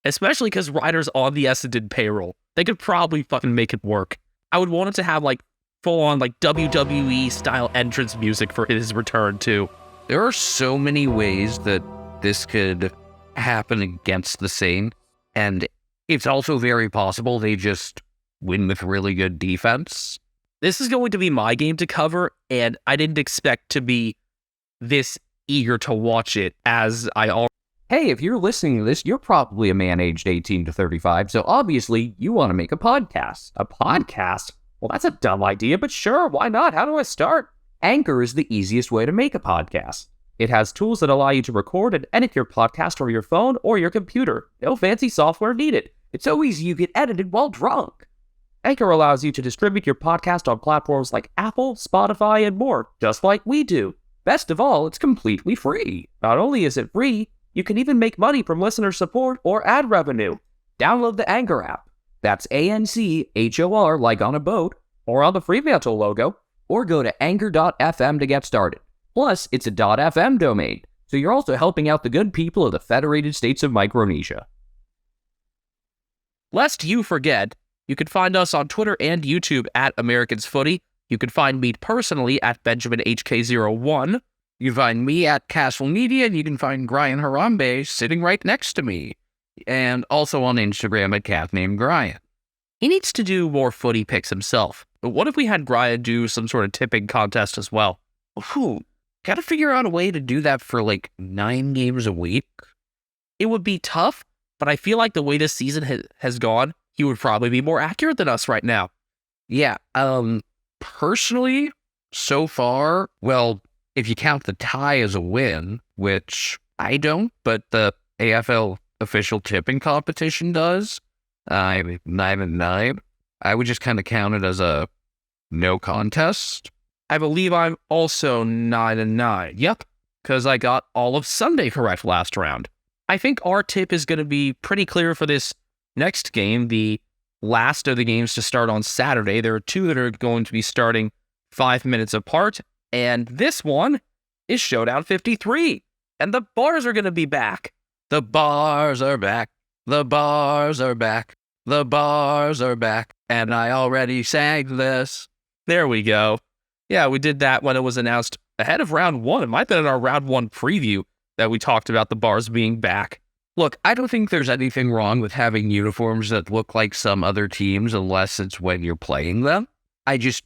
Especially because Ryder's on the Essendon payroll. They could probably fucking make it work. I would want it to have like full on like WWE style entrance music for his return too. There are so many ways that this could happen against the Saints, and it's also very possible they just win with really good defense. This is going to be my game to cover, and I didn't expect to be this eager to watch it as I already. Hey, if you're listening to this, you're probably a man aged 18 to 35, so obviously you want to make a podcast. A podcast? Well, that's a dumb idea, but sure, why not? How do I start? Anchor is the easiest way to make a podcast. It has tools that allow you to record and edit your podcast from your phone or your computer. No fancy software needed. It's so easy you get edited while drunk. Anchor allows you to distribute your podcast on platforms like Apple, Spotify, and more, just like we do. Best of all, it's completely free. Not only is it free, you can even make money from listener support or ad revenue. Download the Anchor app. That's ANCHOR like on a boat, or on the Fremantle logo, or go to anchor.fm to get started. Plus, it's a .fm domain, so you're also helping out the good people of the Federated States of Micronesia. Lest you forget, you can find us on Twitter and YouTube at Americans Footy. You can find me personally at BenjaminHK01. You can find me at Castle Media, and you can find Brian Harambe sitting right next to me. And also on Instagram at Cat Named Brian. He needs to do more footy picks himself. But what if we had Brian do some sort of tipping contest as well? Gotta figure out a way to do that for like 9 games a week. It would be tough, but I feel like the way this season has gone, he would probably be more accurate than us right now. Yeah, personally, so far, well, if you count the tie as a win, which I don't, but the AFL official tipping competition does, I'm 9-9. I would just kind of count it as a no contest. I believe I'm also 9-9. Yep, because I got all of Sunday correct last round. I think our tip is going to be pretty clear for this next game, the last of the games to start on Saturday. There are two that are going to be starting 5 minutes apart, and this one is Showdown 53, and the bars are going to be back. The bars are back. The bars are back. The bars are back. And I already sang this. There we go. Yeah, we did that when it was announced ahead of round one. It might have been in our round one preview that we talked about the bars being back. Look, I don't think there's anything wrong with having uniforms that look like some other teams unless it's when you're playing them. I just,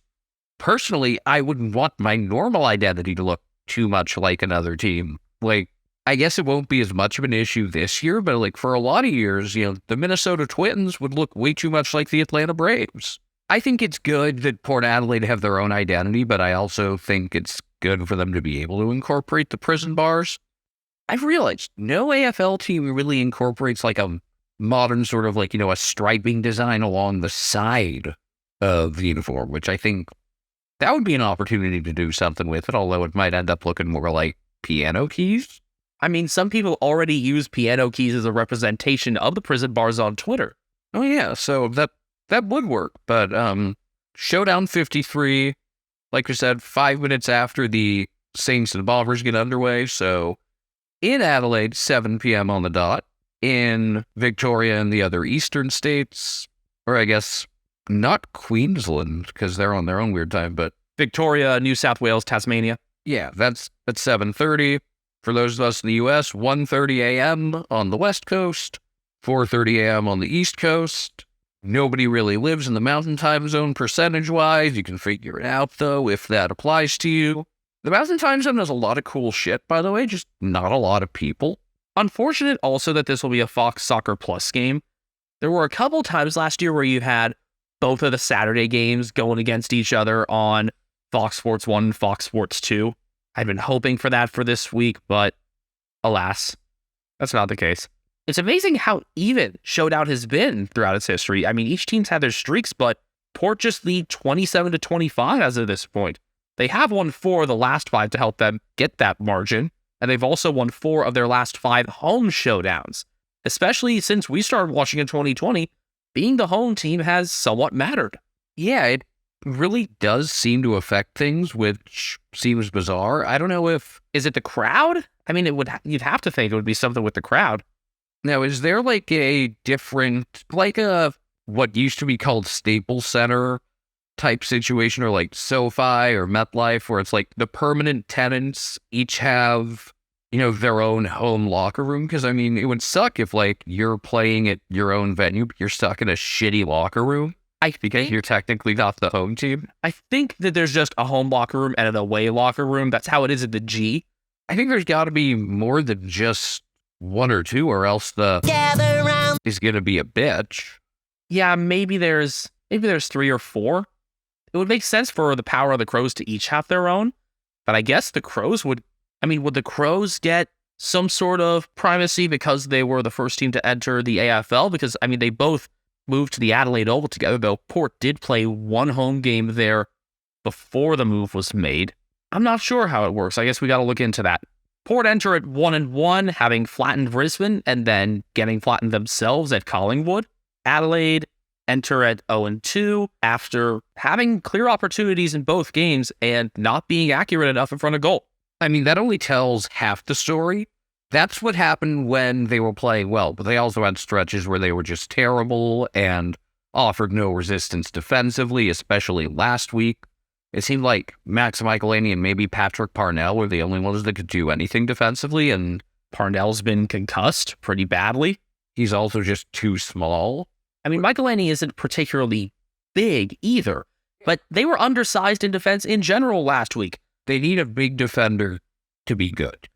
personally, I wouldn't want my normal identity to look too much like another team. Like, I guess it won't be as much of an issue this year, but like for a lot of years, the Minnesota Twins would look way too much like the Atlanta Braves. I think it's good that Port Adelaide have their own identity, but I also think it's good for them to be able to incorporate the prison bars. I've realized no AFL team really incorporates like a modern sort of like, a striping design along the side of the uniform, which I think that would be an opportunity to do something with it, although it might end up looking more like piano keys. I mean, some people already use piano keys as a representation of the prison bars on Twitter. Oh yeah, so that would work. But Showdown 53, like we said, 5 minutes after the Saints and Bombers get underway. So in Adelaide, 7 p.m. on the dot. In Victoria and the other eastern states, or I guess not Queensland, because they're on their own weird time, but Victoria, New South Wales, Tasmania. Yeah, that's at 7:30. For those of us in the U.S., 1:30 a.m. on the West Coast, 4:30 a.m. on the East Coast. Nobody really lives in the Mountain Time Zone percentage-wise. You can figure it out, though, if that applies to you. The Mountain Time Zone has a lot of cool shit, by the way, just not a lot of people. Unfortunate also that this will be a Fox Soccer Plus game. There were a couple times last year where you had both of the Saturday games going against each other on Fox Sports 1 and Fox Sports 2. I'd been hoping for that for this week, but alas, that's not the case. It's amazing how even Showdown has been throughout its history. I mean, each team's had their streaks, but Port just lead 27-25 as of this point. They have won 4 of the last 5 to help them get that margin, and they've also won 4 of their last 5 home showdowns. Especially since we started watching in 2020, being the home team has somewhat mattered. Yeah, it really does seem to affect things, which seems bizarre. I don't know if... Is it the crowd? I mean, you'd have to think it would be something with the crowd. Now, is there like a different, like a, what used to be called Staples Center type situation, or like SoFi or MetLife, where it's like the permanent tenants each have, their own home locker room? Because, I mean, it would suck if like you're playing at your own venue, but you're stuck in a shitty locker room. Because you're technically not the home team. I think that there's just a home locker room and an away locker room. That's how it is at the G. I think there's got to be more than just 1 or 2, or else the gather round is going to be a bitch. Yeah, maybe there's 3 or 4. It would make sense for the Power of the Crows to each have their own. But I guess the Crows would the Crows get some sort of primacy because they were the first team to enter the AFL? Because, they both moved to the Adelaide Oval together, though Port did play 1 home game there before the move was made. I'm not sure how it works. I guess we got to look into that. Port enter at 1-1, having flattened Brisbane and then getting flattened themselves at Collingwood. Adelaide enter at 0-2 after having clear opportunities in both games and not being accurate enough in front of goal. That only tells half the story. That's what happened when they were playing well, but they also had stretches where they were just terrible and offered no resistance defensively, especially last week. It seemed like Max Michelini and maybe Patrick Parnell were the only ones that could do anything defensively, and Parnell's been concussed pretty badly. He's also just too small. Michelini isn't particularly big either, but they were undersized in defense in general last week. They need a big defender to be good.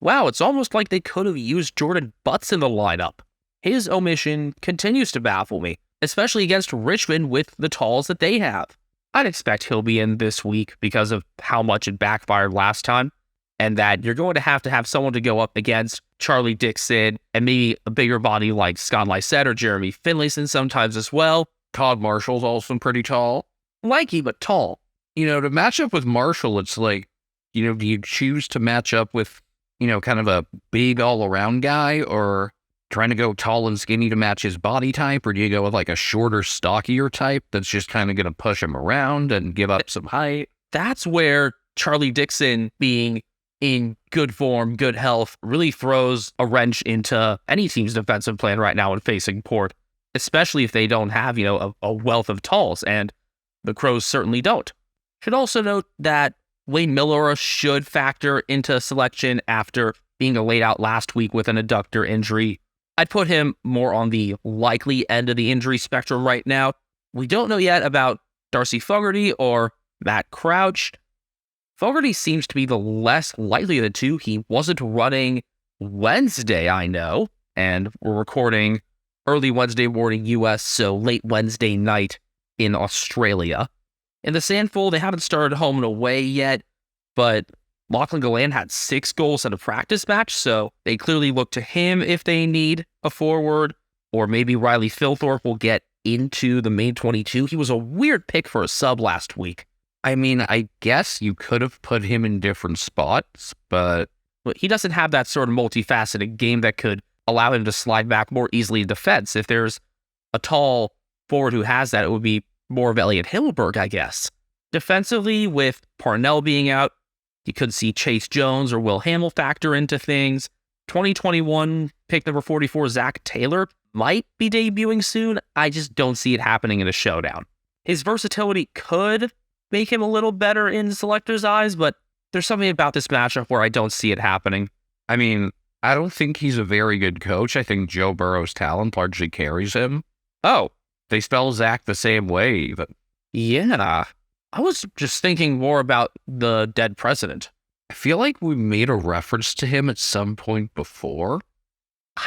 Wow, it's almost like they could have used Jordan Butts in the lineup. His omission continues to baffle me, especially against Richmond with the talls that they have. I'd expect he'll be in this week because of how much it backfired last time, and that you're going to have someone to go up against Charlie Dixon and maybe a bigger body like Scott Lysette or Jeremy Finlayson sometimes as well. Todd Marshall's also pretty tall. Lanky, but tall. To match up with Marshall, it's like, do you choose to match up with, kind of a big all-around guy, or trying to go tall and skinny to match his body type, or do you go with like a shorter, stockier type that's just kind of going to push him around and give up some height? That's where Charlie Dixon being in good form, good health, really throws a wrench into any team's defensive plan right now when facing Port, especially if they don't have, a wealth of talls, and the Crows certainly don't. Should also note that Wayne Miller should factor into selection after being laid out last week with an adductor injury. I'd put him more on the likely end of the injury spectrum right now. We don't know yet about Darcy Fogarty or Matt Crouch. Fogarty seems to be the less likely of the two. He wasn't running Wednesday, I know, and we're recording early Wednesday morning US, so late Wednesday night in Australia. In the Sandful, they haven't started home and away yet, but Lachlan Galland had 6 goals in a practice match, so they clearly look to him if they need a forward, or maybe Riley Philthorpe will get into the main 22. He was a weird pick for a sub last week. I mean, I guess you could have put him in different spots, but he doesn't have that sort of multifaceted game that could allow him to slide back more easily in defense. If there's a tall forward who has that, it would be more of Elliot Himmelberg, I guess. Defensively, with Parnell being out, you could see Chase Jones or Will Hamill factor into things. 2021 pick number 44, Zach Taylor, might be debuting soon. I just don't see it happening in a showdown. His versatility could make him a little better in selectors' eyes, but there's something about this matchup where I don't see it happening. I mean, I don't think he's a very good coach. I think Joe Burrow's talent largely carries him. Oh, they spell Zach the same way, even. Yeah. I was just thinking more about the dead president. I feel like we made a reference to him at some point before.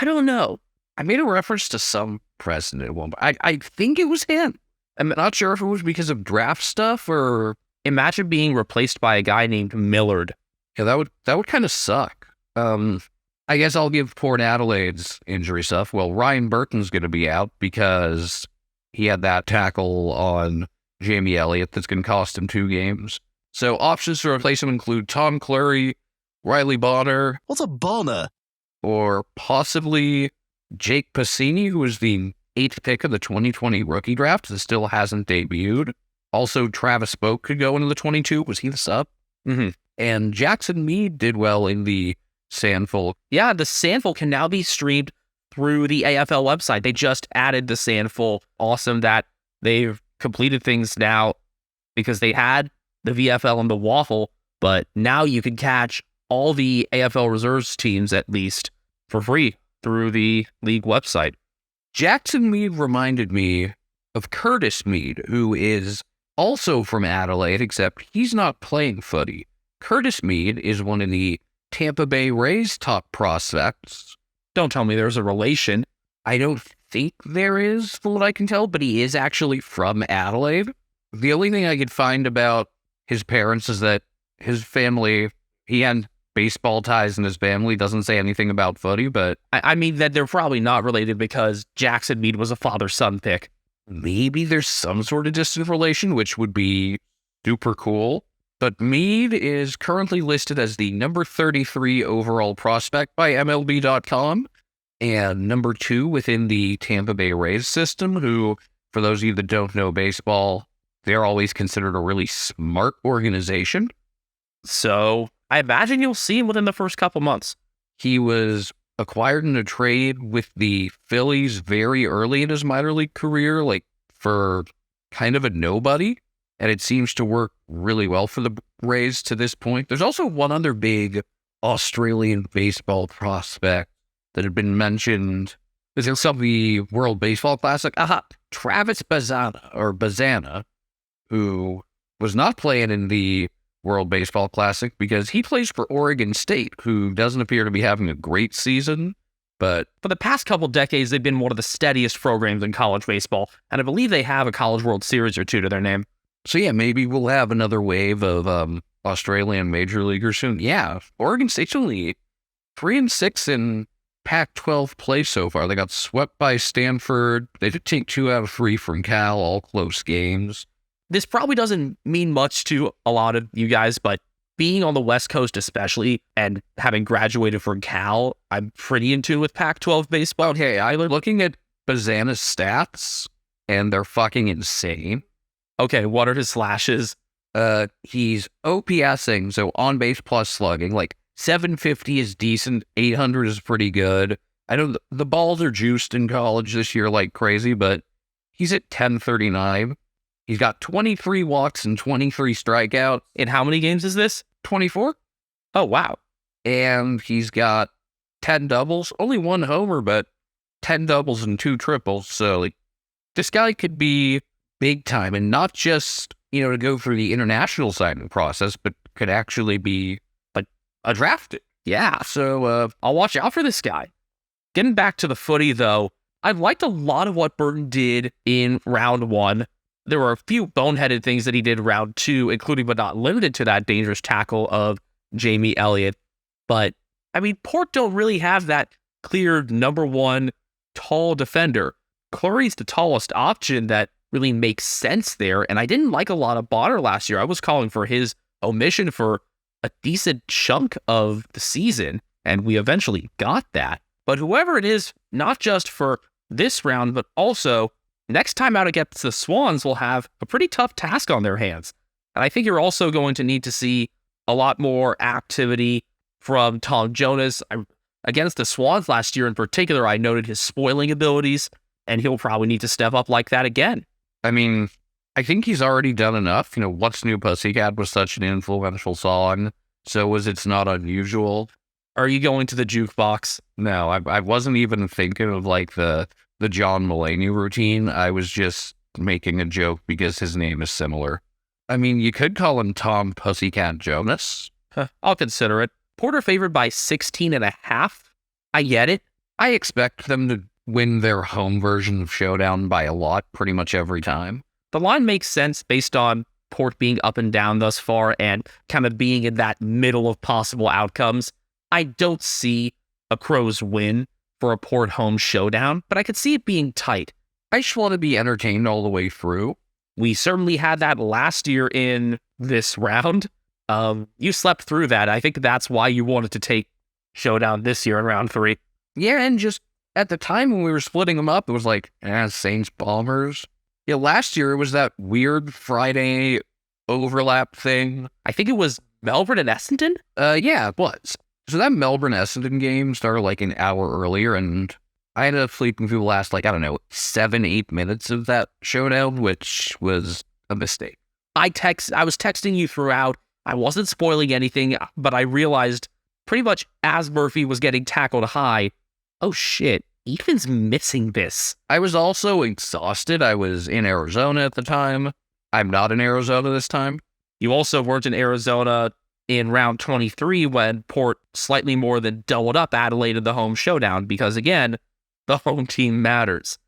I don't know. I made a reference to some president at one point. I think it was him. I'm not sure if it was because of draft stuff or... Imagine being replaced by a guy named Millard. Yeah, that would kind of suck. I guess I'll give Port Adelaide's injury stuff. Well, Ryan Burton's going to be out because he had that tackle on Jamie Elliott that's going to cost him 2 games. So options to replace him include Tom Clary, Riley Bonner. What's a Bonner? Or possibly Jake Passini, who was the 8th pick of the 2020 rookie draft that still hasn't debuted. Also, Travis Boak could go into the 22. Was he the sub? Mm-hmm. And Jackson Meade did well in the Sandful. Yeah, the Sandful can now be streamed through the AFL website. They just added the Sandful. Awesome that they've completed things now because they had the VFL and the Waffle, but now you can catch all the AFL reserves teams at least for free through the league website. Jackson Meade reminded me of Curtis Meade, who is also from Adelaide, except he's not playing footy. Curtis Meade is one of the Tampa Bay Rays top prospects. Don't tell me there's a relation. I don't think there is, from what I can tell, but he is actually from Adelaide. The only thing I could find about his parents is that his family, he had baseball ties in his family, doesn't say anything about footy, but... I mean that they're probably not related because Jackson Meade was a father-son pick. Maybe there's some sort of distant relation, which would be super cool. But Meade is currently listed as the number 33 overall prospect by MLB.com and number 2 within the Tampa Bay Rays system, who, for those of you that don't know baseball, they're always considered a really smart organization. So I imagine you'll see him within the first couple months. He was acquired in a trade with the Phillies very early in his minor league career, like for kind of a nobody. And it seems to work really well for the Rays to this point. There's also one other big Australian baseball prospect that had been mentioned. Is in some of the World Baseball Classic. Travis Bazana, who was not playing in the World Baseball Classic because he plays for Oregon State, who doesn't appear to be having a great season. But for the past couple decades, they've been one of the steadiest programs in college baseball. And I believe they have a College World Series or 2 to their name. So yeah, maybe we'll have another wave of Australian major leaguers soon. Yeah, Oregon State's only 3-6 in Pac-12 play so far. They got swept by Stanford. They did take 2 out of 3 from Cal, all close games. This probably doesn't mean much to a lot of you guys, but being on the West Coast especially, and having graduated from Cal, I'm pretty in tune with Pac-12 baseball. Okay, I was looking at Bazana's stats, and they're fucking insane. Okay, what are his slashes? He's OPSing, so on base plus slugging. Like 750 is decent, 800 is pretty good. I know the balls are juiced in college this year like crazy, but he's at 1039. He's got 23 walks and 23 strikeouts. In how many games is this? 24? Oh, wow. And he's got 10 doubles, only 1 homer, but 10 doubles and 2 triples. So like, this guy could be big time, and not just, to go through the international side of the process, but could actually be like a drafted. Yeah. So I'll watch out for this guy. Getting back to the footy, though, I liked a lot of what Burton did in round 1. There were a few boneheaded things that he did round 2, including but not limited to that dangerous tackle of Jamie Elliott. But, Port don't really have that clear number 1 tall defender. Clurey's the tallest option that really makes sense there, and I didn't like a lot of Bonner last year. I was calling for his omission for a decent chunk of the season, and we eventually got that. But whoever it is, not just for this round, but also next time out against the Swans will have a pretty tough task on their hands. And I think you're also going to need to see a lot more activity from Tom Jonas. Against the Swans last year in particular, I noted his spoiling abilities, and he'll probably need to step up like that again. I think he's already done enough. What's New Pussycat was such an influential song, so it's not unusual. Are you going to the jukebox? No, I wasn't even thinking of like the John Mulaney routine. I was just making a joke because his name is similar. You could call him Tom Pussycat Jonas. I'll consider it. Porter favored by 16.5. I get it. I expect them to win their home version of Showdown by a lot pretty much every time. The line makes sense based on Port being up and down thus far and kind of being in that middle of possible outcomes. I don't see a Crows win for a Port home showdown, but I could see it being tight. I just want to be entertained all the way through. We certainly had that last year in this round. You slept through that. I think that's why you wanted to take Showdown this year in round 3. Yeah, and just at the time when we were splitting them up, it was like, Saints Bombers. Yeah, last year it was that weird Friday overlap thing. I think it was Melbourne and Essendon? Yeah, it was. So that Melbourne-Essendon game started like an hour earlier, and I ended up sleeping through the last, 7-8 minutes of that showdown, which was a mistake. I was texting you throughout. I wasn't spoiling anything, but I realized pretty much as Murphy was getting tackled high, oh shit, Ethan's missing this. I was also exhausted. I was in Arizona at the time. I'm not in Arizona this time. You also weren't in Arizona in round 23 when Port slightly more than doubled up Adelaide in the home showdown because, again, the home team matters.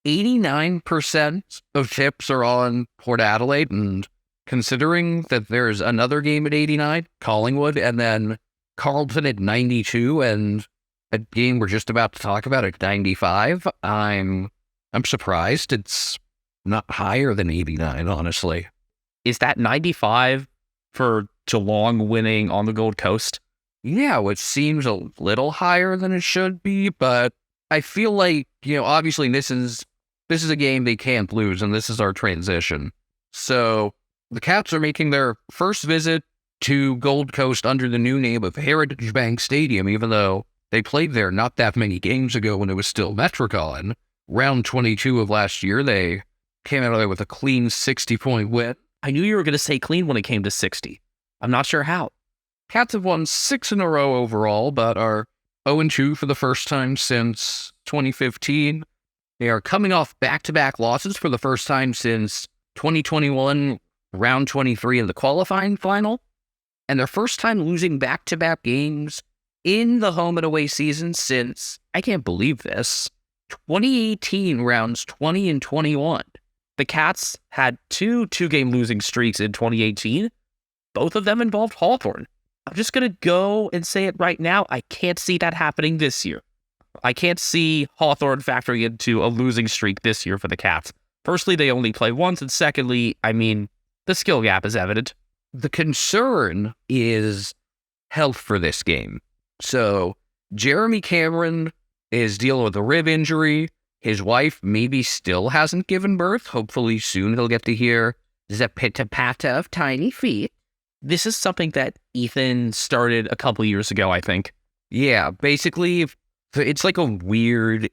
89% of tips are on Port Adelaide, and considering that there's another game at 89, Collingwood, and then Carlton at 92, and a game we're just about to talk about at 95, I'm surprised it's not higher than 89, honestly. Is that 95 for Geelong winning on the Gold Coast? Yeah, which seems a little higher than it should be, but I feel like, obviously this is a game they can't lose, and this is our transition. So the Cats are making their first visit to Gold Coast under the new name of Heritage Bank Stadium, even though they played there not that many games ago when it was still Metricon. Round 22 of last year, they came out of there with a clean 60-point win. I knew you were going to say clean when it came to 60. I'm not sure how. Cats have won 6 in a row overall, but are 0-2 for the first time since 2015. They are coming off back-to-back losses for the first time since 2021, round 23 in the qualifying final, and their first time losing back-to-back games in the home and away season since, I can't believe this, 2018 rounds 20 and 21. The Cats had two-game losing streaks in 2018. Both of them involved Hawthorn. I'm just going to go and say it right now. I can't see that happening this year. I can't see Hawthorn factoring into a losing streak this year for the Cats. Firstly, they only play once, and secondly, I mean, the skill gap is evident. The concern is health for this game. So Jeremy Cameron is dealing with a rib injury. His wife maybe still hasn't given birth. Hopefully soon he'll get to hear the pitter-patter of tiny feet. This is something that Ethan started a couple years ago, I think. Yeah, basically, it's like a weird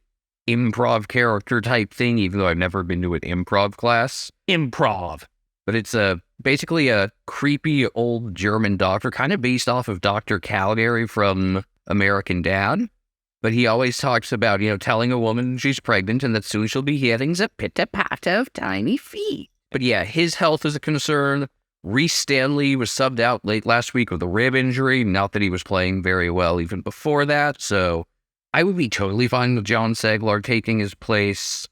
improv character type thing, even though I've never been to an improv class. Improv. But it's basically a creepy old German doctor, kind of based off of Dr. Caligari from American Dad. But he always talks about, telling a woman she's pregnant and that soon she'll be hearing the pitter-patter of tiny feet. But yeah, his health is a concern. Reece Stanley was subbed out late last week with a rib injury. Not that he was playing very well even before that. So I would be totally fine with John Seglar taking his place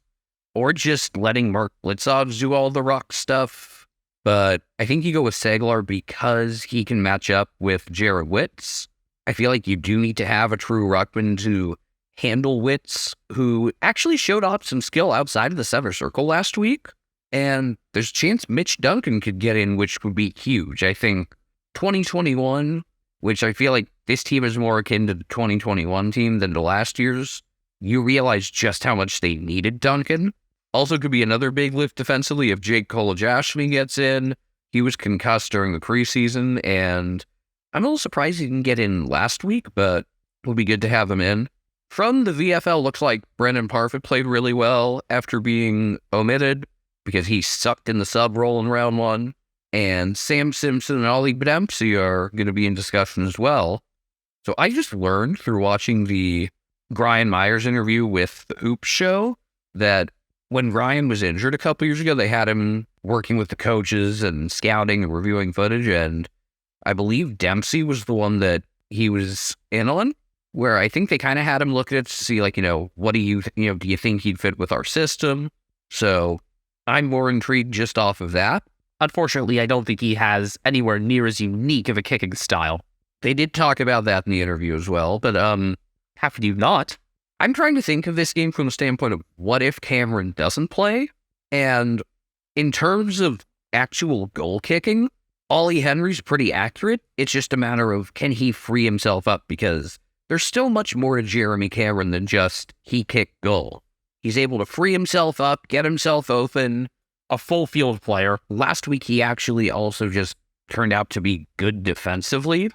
or just letting Mark Blitzovs do all the rock stuff. But I think you go with Seglar because he can match up with Jared Witz. I feel like you do need to have a true ruckman to handle Witz, who actually showed off some skill outside of the center circle last week. And there's a chance Mitch Duncan could get in, which would be huge. I think 2021, which I feel like this team is more akin to the 2021 team than to last year's, you realize just how much they needed Duncan. Also could be another big lift defensively if Jake Kolajashmi gets in. He was concussed during the preseason, and I'm a little surprised he didn't get in last week, but it'll be good to have him in. From the VFL, looks like Brendan Parfit played really well after being omitted, because he sucked in the sub role in round one. And Sam Simpson and Ollie Dempsey are going to be in discussion as well. So I just learned through watching the Brian Myers interview with the Hoop Show that when Ryan was injured a couple years ago, they had him working with the coaches and scouting and reviewing footage. And I believe Dempsey was the one that he was in on, where I think they kind of had him look at it to see, like, what do you think he'd fit with our system? So I'm more intrigued just off of that. Unfortunately, I don't think he has anywhere near as unique of a kicking style. They did talk about that in the interview as well, but how could you not? I'm trying to think of this game from the standpoint of what if Cameron doesn't play? And in terms of actual goal kicking, Ollie Henry's pretty accurate. It's just a matter of can he free himself up, because there's still much more to Jeremy Cameron than just he kicked goal. He's able to free himself up, get himself open, a full field player. Last week, he actually also just turned out to be good defensively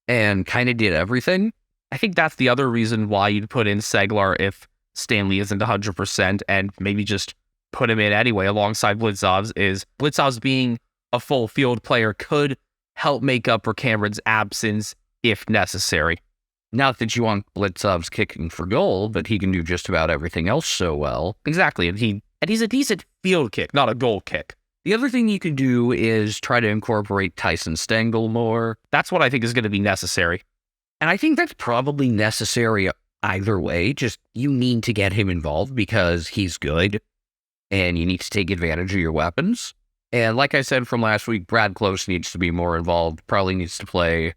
and kind of did everything. I think that's the other reason why you'd put in Seglar if Stanley isn't 100% and maybe just put him in anyway alongside Blitzovs, is Blitzovs being a full field player could help make up for Cameron's absence if necessary. Not that you want Blitzovs kicking for goal, but he can do just about everything else so well. Exactly, and he's a decent field kick, not a goal kick. The other thing you can do is try to incorporate Tyson Stengel more. That's what I think is going to be necessary. And I think that's probably necessary either way. Just you need to get him involved because he's good, and you need to take advantage of your weapons. And like I said from last week, Brad Close needs to be more involved, probably needs to play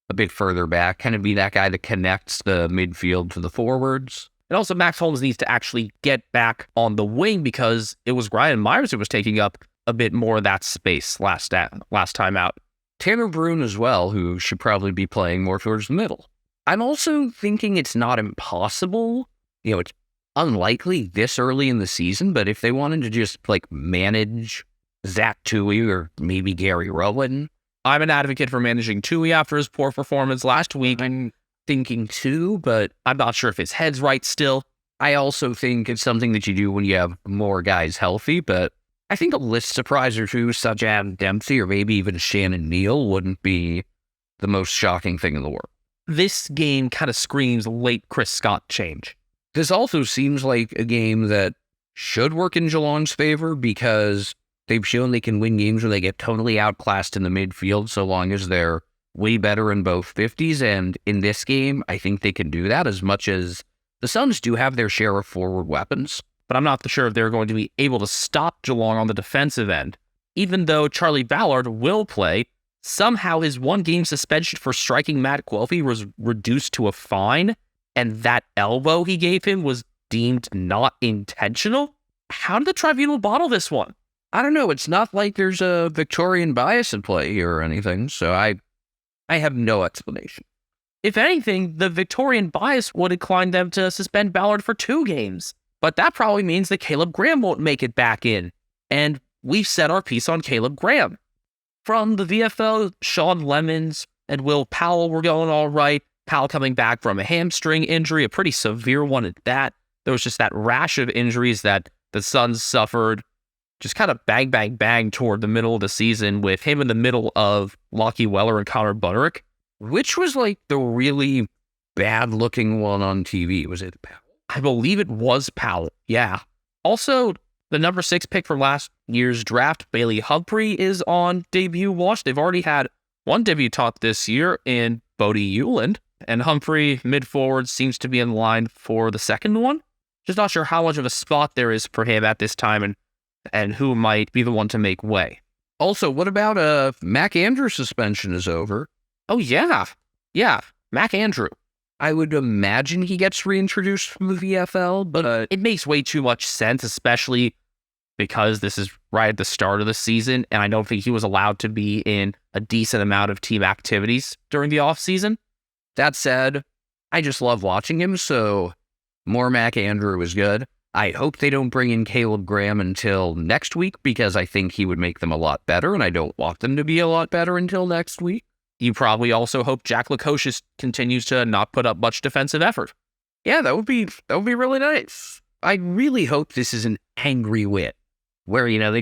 a bit further back, kind of be that guy that connects the midfield to the forwards. And also Max Holmes needs to actually get back on the wing because it was Ryan Myers who was taking up a bit more of that space last time out. Tanner Bruin as well, who should probably be playing more towards the middle. I'm also thinking it's not impossible. It's unlikely this early in the season, but if they wanted to just manage Zach Tui or maybe Gary Rowan. I'm an advocate for managing Tui after his poor performance last week. I'm thinking too, but I'm not sure if his head's right still. I also think it's something that you do when you have more guys healthy, but I think a list surprise or two, such as Dempsey or maybe even Shannon Neal, wouldn't be the most shocking thing in the world. This game kind of screams late Chris Scott change. This also seems like a game that should work in Geelong's favor because they've shown they can win games where they get totally outclassed in the midfield so long as they're way better in both 50s. And in this game, I think they can do that as much as the Suns do have their share of forward weapons. But I'm not sure if they're going to be able to stop Geelong on the defensive end. Even though Charlie Ballard will play, somehow his one-game suspension for striking Matt Guelphy was reduced to a fine. and that elbow he gave him was deemed not intentional? How did the tribunal bottle this one? I don't know. It's not like there's a Victorian bias in play here or anything, so I have no explanation. If anything, the Victorian bias would incline them to suspend Ballard for 2 games. But that probably means that Caleb Graham won't make it back in. And we've set our piece on Caleb Graham. From the VFL, Sean Lemons and Will Powell were going all right. Powell coming back from a hamstring injury, a pretty severe one at that. There was just that rash of injuries that the Suns suffered. Just kind of bang, bang, bang toward the middle of the season with him in the middle of Lockie Weller and Connor Buderick. Which was like the really bad-looking one on TV? Was it Powell? I believe it was Powell, yeah. Also, the number 6 pick from last year's draft, Bailey Humphrey, is on debut watch. They've already had one debutant this year in Bodie Hewland, and Humphrey, mid-forward, seems to be in line for the second one. Just not sure how much of a spot there is for him at this time and who might be the one to make way. Also, what about Mac Andrews' suspension is over? Oh, yeah. Yeah, Mac Andrew. I would imagine he gets reintroduced from the VFL, but It makes way too much sense, especially because this is right at the start of the season, and I don't think he was allowed to be in a decent amount of team activities during the offseason. that said, I just love watching him, so more Mac Andrew is good. I hope they don't bring in Caleb Graham until next week, because I think he would make them a lot better, and I don't want them to be a lot better until next week. You probably also hope Jack Lukosius continues to not put up much defensive effort. Yeah, that would be really nice. I really hope this is an angry win, where, they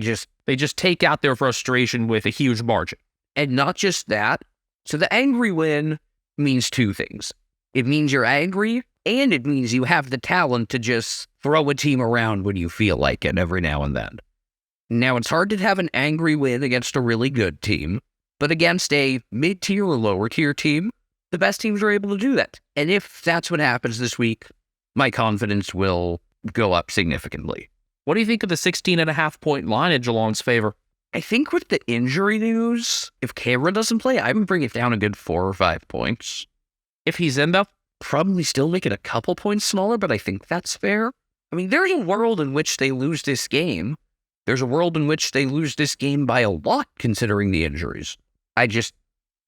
just take out their frustration with a huge margin. and not just that. So the angry win means 2 things. It means you're angry, and it means you have the talent to just throw a team around when you feel like it every now and then. Now, it's hard to have an angry win against a really good team, but against a mid-tier or lower-tier team, the best teams are able to do that. And if that's what happens this week, my confidence will go up significantly. What do you think of the 16.5-point line in Geelong's favor? I think with the injury news, if Cameron doesn't play, I would bring it down a good 4 or 5 points. If he's in, though, Probably still make it a couple points smaller, but I think that's fair. I mean, there's a world in which they lose this game. There's a world in which they lose this game by a lot, considering the injuries. I just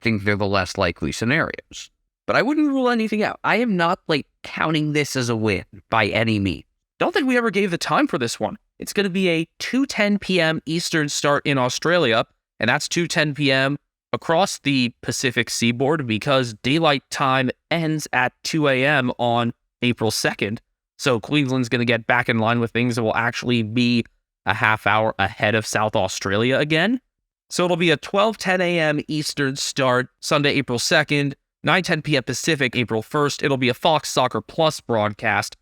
think they're the less likely scenarios. But I wouldn't rule anything out. I am not, counting this as a win by any means. don't think we ever gave the time for this one. It's going to be a 2:10 p.m. Eastern start in Australia, and that's 2:10 p.m. across the Pacific seaboard because daylight time ends at 2 a.m. on April 2nd. So Cleveland's going to get back in line with things that will actually be a half hour ahead of South Australia again. So it'll be a 12:10 a.m. Eastern start, Sunday, April 2nd, 9:10 p.m. Pacific, April 1st. It'll be a Fox Soccer Plus broadcast,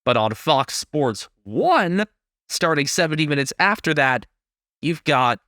but on Fox Sports 1, starting 70 minutes after that, you've got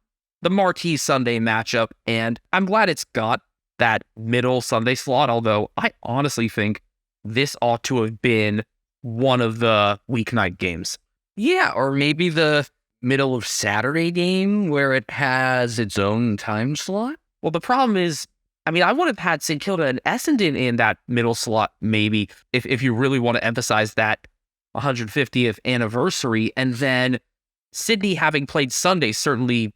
the marquee Sunday matchup, and I'm glad it's got that middle Sunday slot, although I honestly think this ought to have been one of the weeknight games. Yeah, or maybe the middle of Saturday game where it has its own time slot. Well, the problem is, I would have had St. Kilda and Essendon in that middle slot, maybe, if you really want to emphasize that 150th anniversary. And then Sydney having played Sunday certainly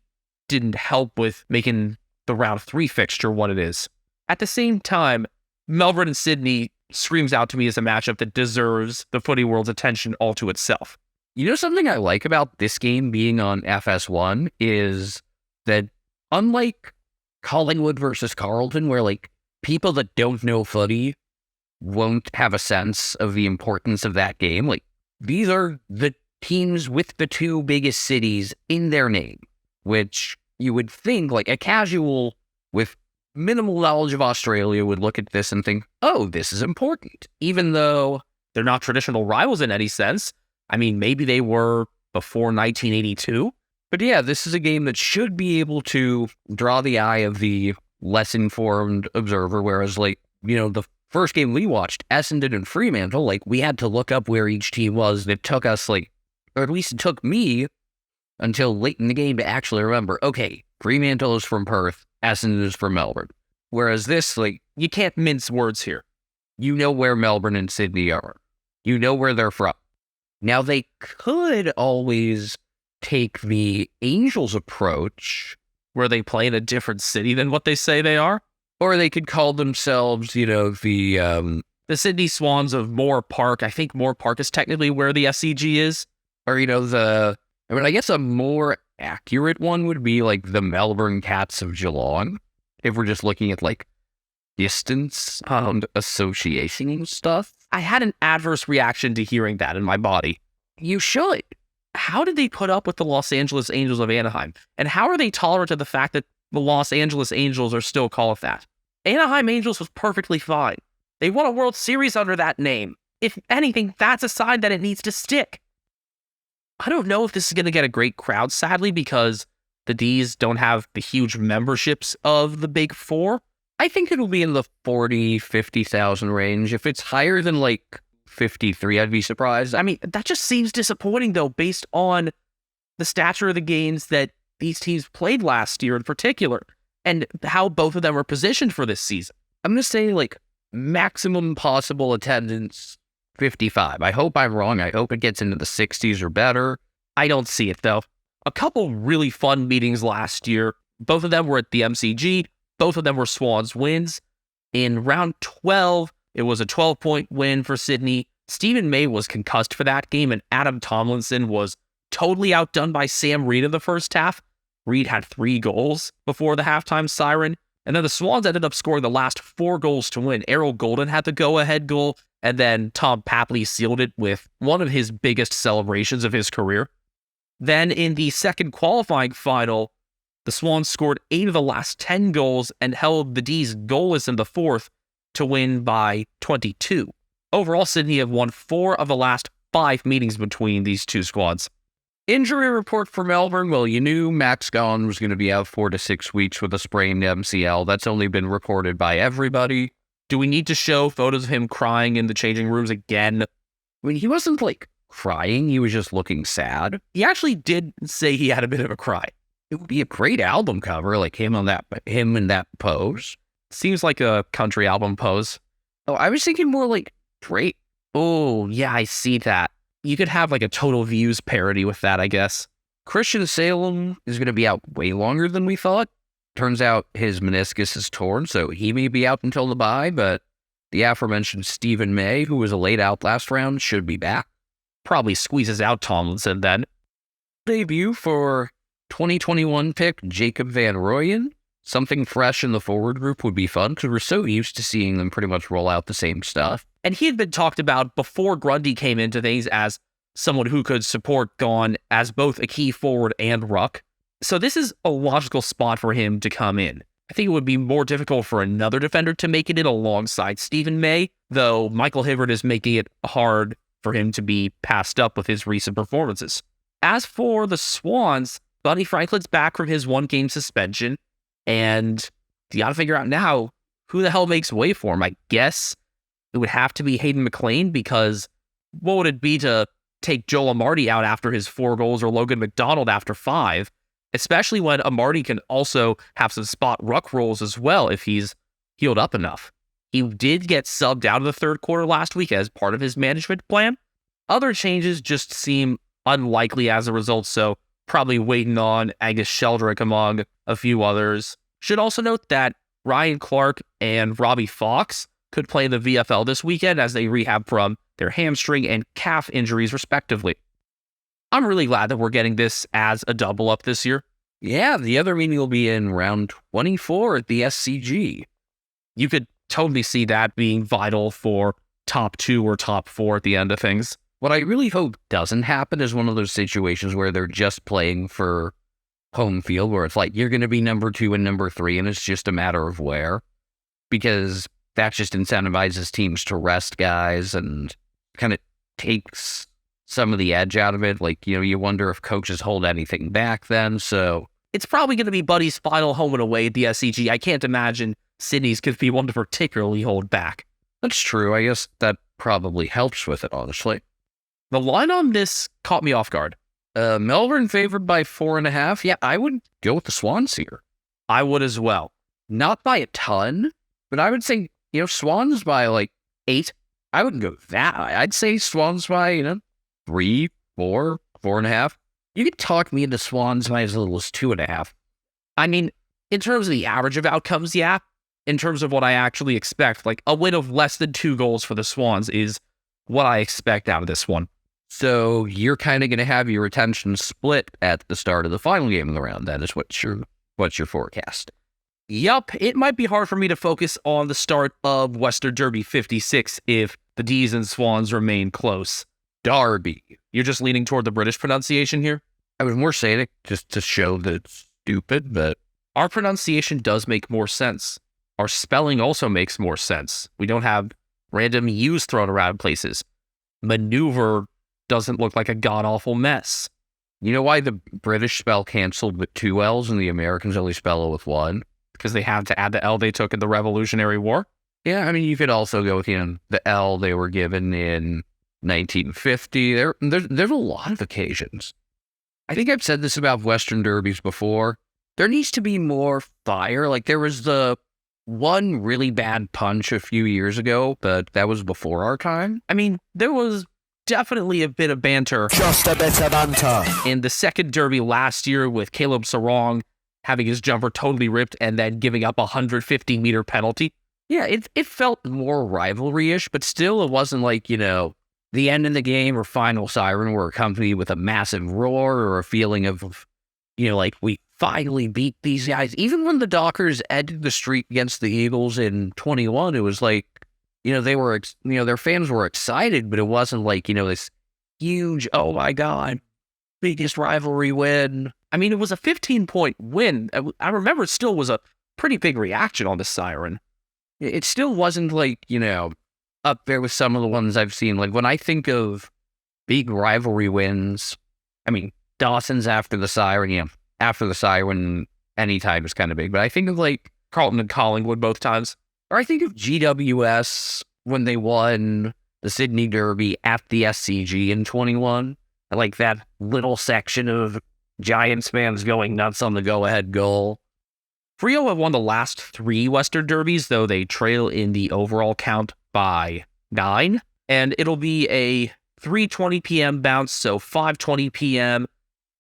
didn't help with making the round 3 fixture what it is. At the same time, Melbourne and Sydney screams out to me as a matchup that deserves the footy world's attention all to itself. You know, something I like about this game being on FS1 is that unlike Collingwood versus Carlton, where people that don't know footy won't have a sense of the importance of that game, these are the teams with the 2 biggest cities in their name, which you would think a casual with minimal knowledge of Australia would look at this and think, oh, this is important, even though they're not traditional rivals in any sense. Maybe they were before 1982. But yeah, this is a game that should be able to draw the eye of the less informed observer, whereas, the first game we watched, Essendon and Fremantle, we had to look up where each team was. It took us, or at least it took me until late in the game to actually remember, okay, Fremantle is from Perth, Essendon is from Melbourne. Whereas this, you can't mince words here. you know where Melbourne and Sydney are. You know where they're from. Now, they could always take the Angels approach, Where they play in a different city than what they say they are. or they could call themselves, the Sydney Swans of Moore Park. I think Moore Park is technically where the SCG is. I guess a more accurate one would be like the Melbourne Cats of Geelong, if we're just looking at like distance association stuff. I had an adverse reaction to hearing that in my body. You should. How did they put up with the Los Angeles Angels of Anaheim? And how are they tolerant of the fact that the Los Angeles Angels are still called that? Anaheim Angels was perfectly fine. They won a World Series under that name. If anything, that's a sign that it needs to stick. I don't know if this is going to get a great crowd, sadly, because the D's don't have the huge memberships of the Big Four. I think it'll be in the 40, 50,000 range. If it's higher than like 53, I'd be surprised. I mean, that just seems disappointing, though, based on the stature of the games that these teams played last year in particular, and how both of them are positioned for this season. I'm going to say like maximum possible attendance, 55. I hope I'm wrong. I hope it gets into the 60s or better. I don't see it, though. A couple really fun meetings last year. Both of them were at the MCG. Both of them were Swans wins. In round 12, it was a 12-point win for Sydney. Stephen May was concussed for that game, and Adam Tomlinson was totally outdone by Sam Reed in the first half. Reed had 3 goals before the halftime siren, and then the Swans ended up scoring the last 4 goals to win. Errol Golden had the go-ahead goal, and then Tom Papley sealed it with one of his biggest celebrations of his career. Then in the second qualifying final, the Swans scored 8 of the last 10 goals and held the D's goalless in the fourth to win by 22. Overall, Sydney have won 4 of the last 5 meetings between these two squads. Injury report for Melbourne. Well, you knew Max Gawn was going to be out 4 to 6 weeks with a sprained MCL. That's only been reported by everybody. Do we need to show photos of him crying in the changing rooms again? I mean, he wasn't like crying. He was just looking sad. He actually did say he had a bit of a cry. It would be a great album cover, like him in that pose. Seems like a country album pose. Oh, I was thinking more like Drake. Oh, yeah, I see that. You could have like a Total Views parody with that, I guess. Christian Salem is going to be out way longer than we thought. Turns out his meniscus is torn, so he may be out until the bye, but the aforementioned Stephen May, who was a laid out last round, should be back. Probably squeezes out Tomlinson then. Debut for 2021 pick Jacob Van Rooyen. Something fresh in the forward group would be fun because we're so used to seeing them pretty much roll out the same stuff. And he had been talked about before Grundy came into things as someone who could support Gawn as both a key forward and ruck. So this is a logical spot for him to come in. I think it would be more difficult for another defender to make it in alongside Stephen May, though Michael Hibbert is making it hard for him to be passed up with his recent performances. As for the Swans, Buddy Franklin's back from his 1-game suspension, and you got to figure out now who the hell makes way for him. I guess it would have to be Hayden McLean, because what would it be to take Joel Amartey out after his 4 goals or Logan McDonald after 5, especially when Amartey can also have some spot ruck roles as well if he's healed up enough. He did get subbed out of the third quarter last week as part of his management plan. Other changes just seem unlikely as a result, so probably waiting on Angus Sheldrick among a few others. Should also note that Ryan Clark and Robbie Fox could play in the VFL this weekend as they rehab from their hamstring and calf injuries respectively. I'm really glad that we're getting this as a double up this year. Yeah, the other meeting will be in round 24 at the SCG. You could totally see that being vital for top 2 or top 4 at the end of things. What I really hope doesn't happen is one of those situations where they're just playing for home field, where it's like you're going to be number 2 and number 3, and it's just a matter of where, because that just incentivizes teams to rest guys and kind of takes some of the edge out of it. Like, you wonder if coaches hold anything back then. So it's probably going to be Buddy's final home and away at the SCG. I can't imagine Sydney's could be one to particularly hold back. That's true. I guess that probably helps with it, honestly. The line on this caught me off guard. Melbourne favored by 4.5. Yeah, I would go with the Swans here. I would as well. Not by a ton, but I would say, Swans by like 8. I wouldn't go that high. I'd say Swans by, 3, 4, 4.5. You could talk me into Swans by as little as 2.5. I mean, in terms of the average of outcomes, yeah. In terms of what I actually expect, like a win of less than 2 goals for the Swans is what I expect out of this one. So you're kind of going to have your attention split at the start of the final game of the round. That is what's your forecast. Yup, it might be hard for me to focus on the start of Western Derby 56 if the D's and Swans remain close. Derby. You're just leaning toward the British pronunciation here? I was more saying it just to show that it's stupid, but Our pronunciation does make more sense. Our spelling also makes more sense. We don't have random U's thrown around places. Maneuver doesn't look like a god-awful mess. you know why the British spell canceled with 2 L's and the Americans only spell it with 1? Because they had to add the L they took in the Revolutionary War. Yeah, I mean, you could also go with, the L they were given in 1950. There's a lot of occasions. I think I've said this about Western Derbies before. There needs to be more fire. Like, there was the one really bad punch a few years ago, but that was before our time. I mean, there was definitely a bit of banter. Just a bit of banter. In the second Derby last year with Caleb Sarong having his jumper totally ripped and then giving up a 150-meter penalty. Yeah, it felt more rivalry-ish, but still it wasn't like, the end of the game or final siren were accompanied with a massive roar or a feeling of, like we finally beat these guys. Even when the Dockers ended the streak against the Eagles in 21, it was like, they were, their fans were excited, but it wasn't like, this huge, oh my God, biggest rivalry win. I mean, it was a 15-point win. I remember it still was a pretty big reaction on the siren. It still wasn't like, up there with some of the ones I've seen. Like when I think of big rivalry wins, I mean, Dawson's after the siren, anytime is kind of big. But I think of like Carlton and Collingwood both times. Or I think of GWS when they won the Sydney Derby at the SCG in 21. I like that little section of Giants fans going nuts on the go-ahead goal. Freo have won the last 3 Western Derbies, though they trail in the overall count by 9. And it'll be a 3:20 p.m. bounce, so 5:20 p.m.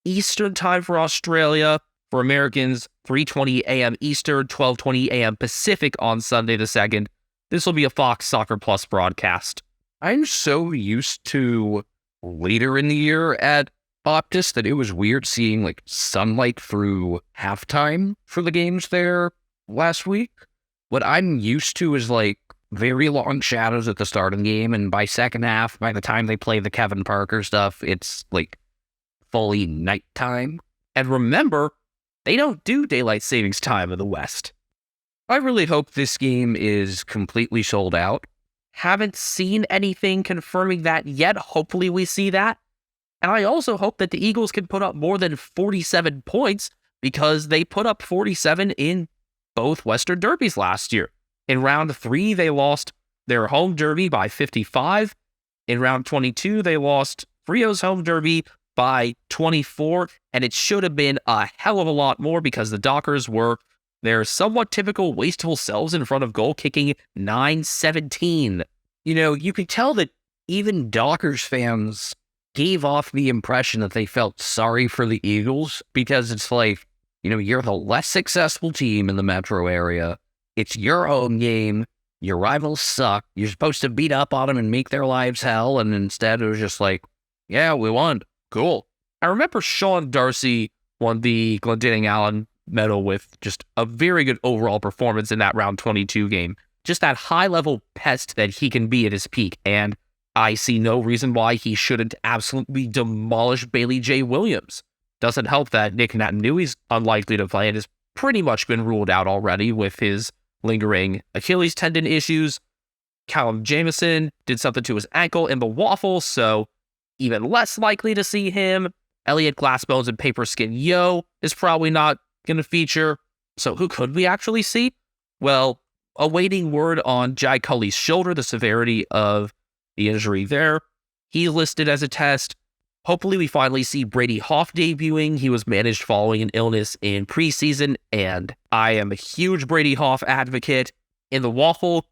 Eastern time for Australia. For Americans, 3:20 a.m. Eastern, 12:20 a.m. Pacific on Sunday the 2nd. This will be a Fox Soccer Plus broadcast. I'm so used to later in the year at Optus that it was weird seeing like sunlight through halftime for the games there last week. What I'm used to is like very long shadows at the start of the game, and by second half, by the time they play the Kevin Parker stuff, it's like fully nighttime. And remember, they don't do daylight savings time in the West. I really hope this game is completely sold out. Haven't seen anything confirming that yet. Hopefully we see that. And I also hope that the Eagles can put up more than 47 points because they put up 47 in both Western Derbies last year. In round 3, they lost their home derby by 55. In round 22, they lost Freo's home derby by 24, and it should have been a hell of a lot more because the Dockers were their somewhat typical wasteful selves in front of goal, kicking 9-17. You could tell that even Dockers fans gave off the impression that they felt sorry for the Eagles because it's like, you're the less successful team in the metro area. It's your home game. Your rivals suck. You're supposed to beat up on them and make their lives hell. And instead it was just like, yeah, we won. Cool. I remember Sean Darcy won the Glendenning Allen medal with just a very good overall performance in that round 22 game. Just that high-level pest that he can be at his peak. And I see no reason why he shouldn't absolutely demolish Bailey J. Williams. Doesn't help that Nick Natanui's unlikely to play and has pretty much been ruled out already with his lingering Achilles tendon issues. Callum Jamieson did something to his ankle in the waffle, so even less likely to see him. Elliot Glassbones and Paperskin Yo is probably not going to feature. So who could we actually see? Well, awaiting word on Jai Cully's shoulder, the severity of the injury there. He's listed as a test. Hopefully we finally see Brady Hoff debuting. He was managed following an illness in preseason, and I am a huge Brady Hoff advocate. In the waffle,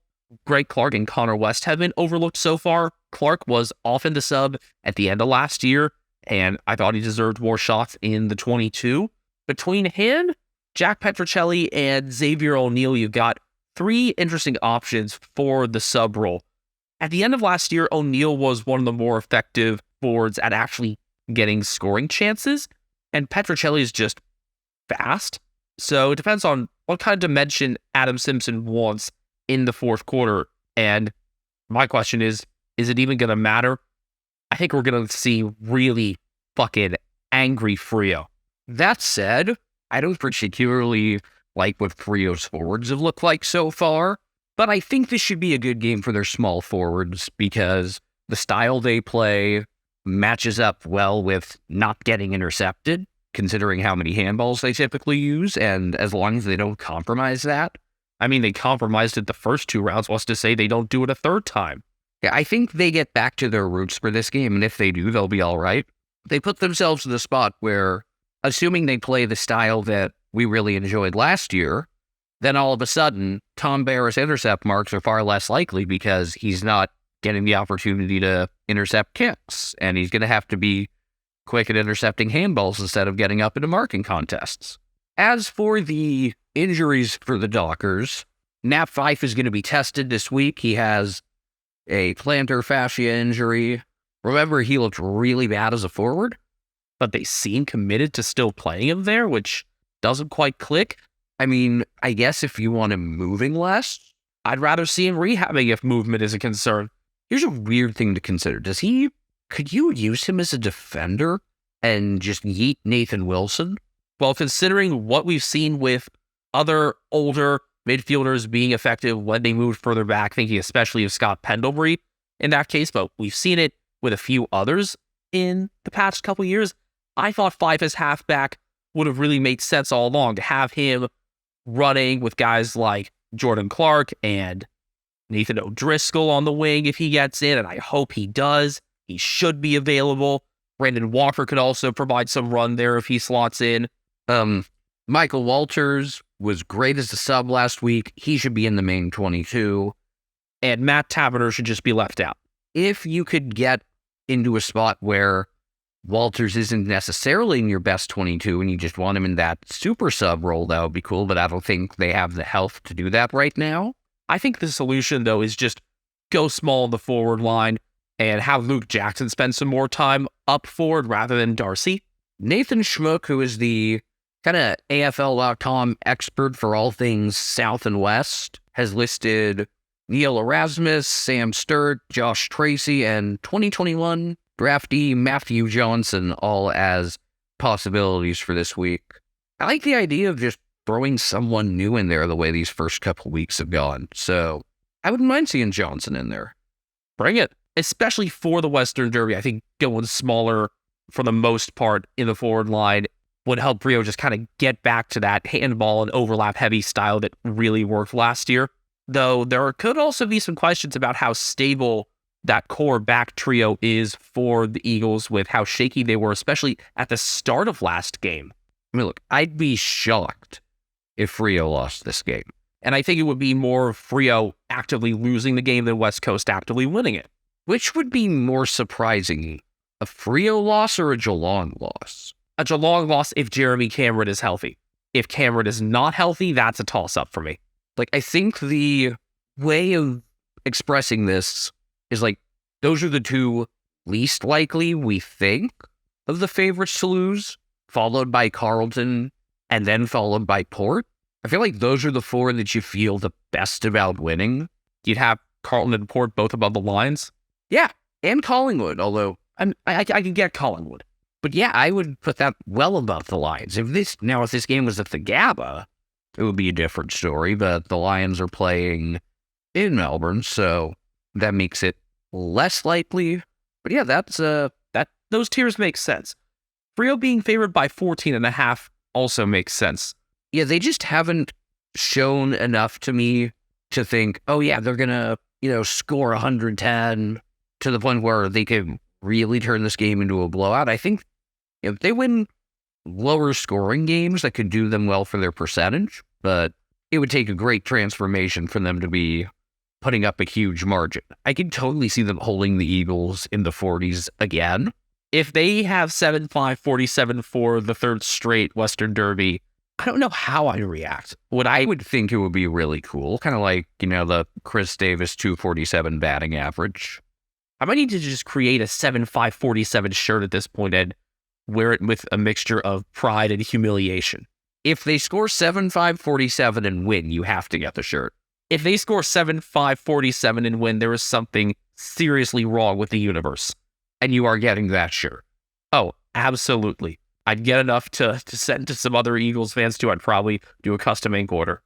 Greg Clark and Connor West have been overlooked so far. Clark was often the sub at the end of last year, and I thought he deserved more shots in the 22. Between him, Jack Petrocelli, and Xavier O'Neal, you've got 3 interesting options for the sub role. At the end of last year, O'Neal was one of the more effective forwards at actually getting scoring chances, and Petrocelli is just fast. So it depends on what kind of dimension Adam Simpson wants in the fourth quarter. And my question is it even going to matter? I think we're going to see really fucking angry Frio. That said, I don't particularly like what Frio's forwards have looked like so far, but I think this should be a good game for their small forwards because the style they play matches up well with not getting intercepted, considering how many handballs they typically use, and as long as they don't compromise that. I mean, they compromised it the first 2 rounds. What's to say they don't do it a third time? Yeah, I think they get back to their roots for this game, and if they do, they'll be all right. They put themselves in the spot where, assuming they play the style that we really enjoyed last year, then all of a sudden, Tom Barra's intercept marks are far less likely because he's not getting the opportunity to intercept kicks, and he's going to have to be quick at intercepting handballs instead of getting up into marking contests. As for the injuries for the Dockers, Nap Fife is going to be tested this week. He has a plantar fascia injury. Remember, he looked really bad as a forward, but they seem committed to still playing him there, which doesn't quite click. I mean, I guess if you want him moving less, I'd rather see him rehabbing if movement is a concern. Here's a weird thing to consider. Could you use him as a defender and just yeet Nathan Wilson? Well, considering what we've seen with other older midfielders being effective when they moved further back, thinking especially of Scott Pendlebury in that case, but we've seen it with a few others in the past couple years. I thought Fife as halfback would have really made sense all along to have him running with guys like Jordan Clark and Nathan O'Driscoll on the wing if he gets in, and I hope he does. He should be available. Brandon Walker could also provide some run there if he slots in. Michael Walters was great as a sub last week. He should be in the main 22. And Matt Taverner should just be left out. If you could get into a spot where Walters isn't necessarily in your best 22 and you just want him in that super sub role, that would be cool, but I don't think they have the health to do that right now. I think the solution, though, is just go small in the forward line and have Luke Jackson spend some more time up forward rather than Darcy. Nathan Schmook, who is the kind of AFL.com expert for all things South and West, has listed Neil Erasmus, Sam Sturt, Josh Tracy, and 2021 draftee Matthew Johnson all as possibilities for this week. I like the idea of just throwing someone new in there the way these first couple weeks have gone, so I wouldn't mind seeing Johnson in there. Bring it. Especially for the Western Derby, I think going smaller for the most part in the forward line would help Rio just kind of get back to that handball and overlap heavy style that really worked last year. Though there could also be some questions about how stable that core back trio is for the Eagles with how shaky they were, especially at the start of last game. I mean, look, I'd be shocked if Frio lost this game. And I think it would be more Frio actively losing the game than West Coast actively winning it. Which would be more surprising, a Frio loss or a Geelong loss? A Geelong loss if Jeremy Cameron is healthy. If Cameron is not healthy, that's a toss-up for me. Like, I think the way of expressing this is like, those are the two least likely, we think, of the favorites to lose, followed by Carlton, and then followed by Port. I feel like those are the 4 that you feel the best about winning. You'd have Carlton and Port both above the Lions. Yeah, and Collingwood, although I can get Collingwood. But yeah, I would put that well above the Lions. If this game was at the Gabba, it would be a different story, but the Lions are playing in Melbourne, so that makes it less likely. But yeah, those tiers make sense. Frio being favored by 14.5 also makes sense. Yeah, they just haven't shown enough to me to think, oh yeah, they're gonna, score 110 to the point where they can really turn this game into a blowout. I think if they win lower scoring games, that could do them well for their percentage, but it would take a great transformation for them to be putting up a huge margin. I can totally see them holding the Eagles in the 40s again. If they have 7-5-47 for the third straight Western Derby, I don't know how I'd react. I would think it would be really cool, kind of like, the Chris Davis 247 batting average. I might need to just create a 7-5-47 shirt at this point and wear it with a mixture of pride and humiliation. If they score 7-5-47 and win, you have to get the shirt. If they score 7-5-47 and win, there is something seriously wrong with the universe. And you are getting that shirt. Oh, absolutely. I'd get enough to send to some other Eagles fans too. I'd probably do a custom ink order.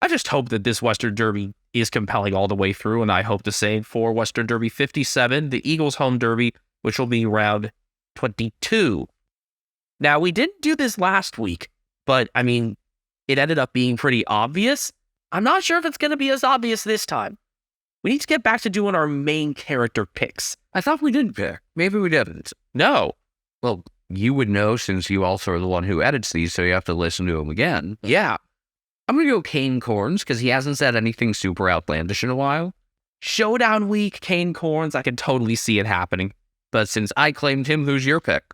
I just hope that this Western Derby is compelling all the way through, and I hope the same for Western Derby 57, the Eagles home derby, which will be round 22. Now, we didn't do this last week, but I mean, it ended up being pretty obvious. I'm not sure if it's going to be as obvious this time. We need to get back to doing our main character picks. I thought we didn't pick. Maybe we didn't. No. Well, you would know since you also are the one who edits these, so you have to listen to them again. Yeah. I'm going to go Kane Corns because he hasn't said anything super outlandish in a while. Showdown week, Kane Corns, I can totally see it happening. But since I claimed him, who's your pick?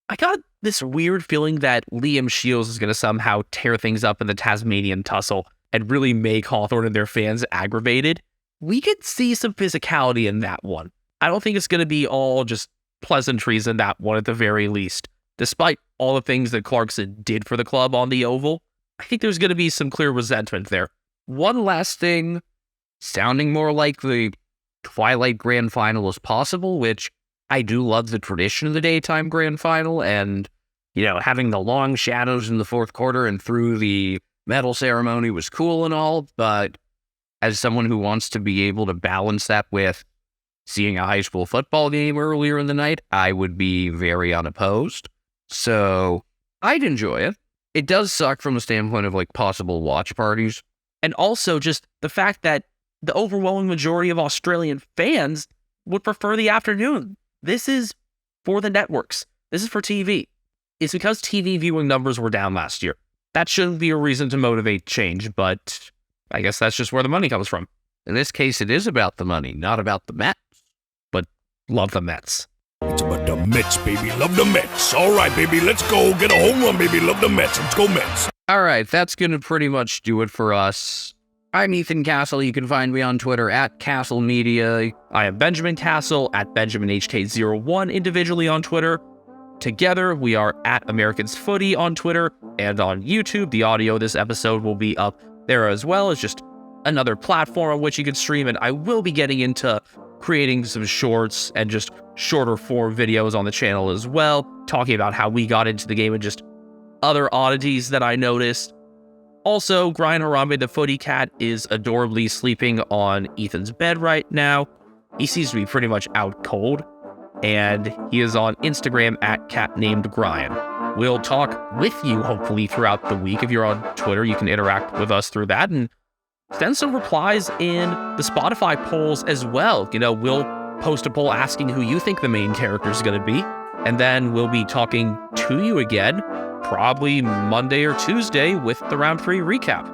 I got this weird feeling that Liam Shields is going to somehow tear things up in the Tasmanian tussle and really make Hawthorn and their fans aggravated. We could see some physicality in that one. I don't think it's going to be all just pleasantries in that one at the very least. Despite all the things that Clarkson did for the club on the Oval, I think there's going to be some clear resentment there. One last thing, sounding more like the Twilight Grand Final as possible, which I do love the tradition of the daytime Grand Final and, having the long shadows in the fourth quarter and through the medal ceremony was cool and all, but as someone who wants to be able to balance that with seeing a high school football game earlier in the night, I would be very unopposed. So I'd enjoy it. It does suck from the standpoint of possible watch parties. And also just the fact that the overwhelming majority of Australian fans would prefer the afternoon. This is for the networks. This is for TV. It's because TV viewing numbers were down last year. That shouldn't be a reason to motivate change, but I guess that's just where the money comes from. In this case, it is about the money, not about the Mets. But love the Mets. It's about the Mets, baby. Love the Mets. All right, baby. Let's go. Get a home run, baby. Love the Mets. Let's go, Mets. All right, that's going to pretty much do it for us. I'm Ethan Castle. You can find me on Twitter at Castle Media. I am Benjamin Castle at BenjaminHK01 individually on Twitter. Together, we are at Americans Footy on Twitter and on YouTube. The audio of this episode will be up there as well as just another platform on which you can stream. And I will be getting into creating some shorts and just shorter form videos on the channel as well, talking about how we got into the game and just other oddities that I noticed. Also, Brian Harambe, the footy cat, is adorably sleeping on Ethan's bed right now. He seems to be pretty much out cold, and he is on Instagram at catnamedGrian. We'll talk with you, hopefully, throughout the week. If you're on Twitter, you can interact with us through that, and send some replies in the Spotify polls as well. We'll post a poll asking who you think the main character is going to be, and then we'll be talking to you again probably Monday or Tuesday with the round 3 recap.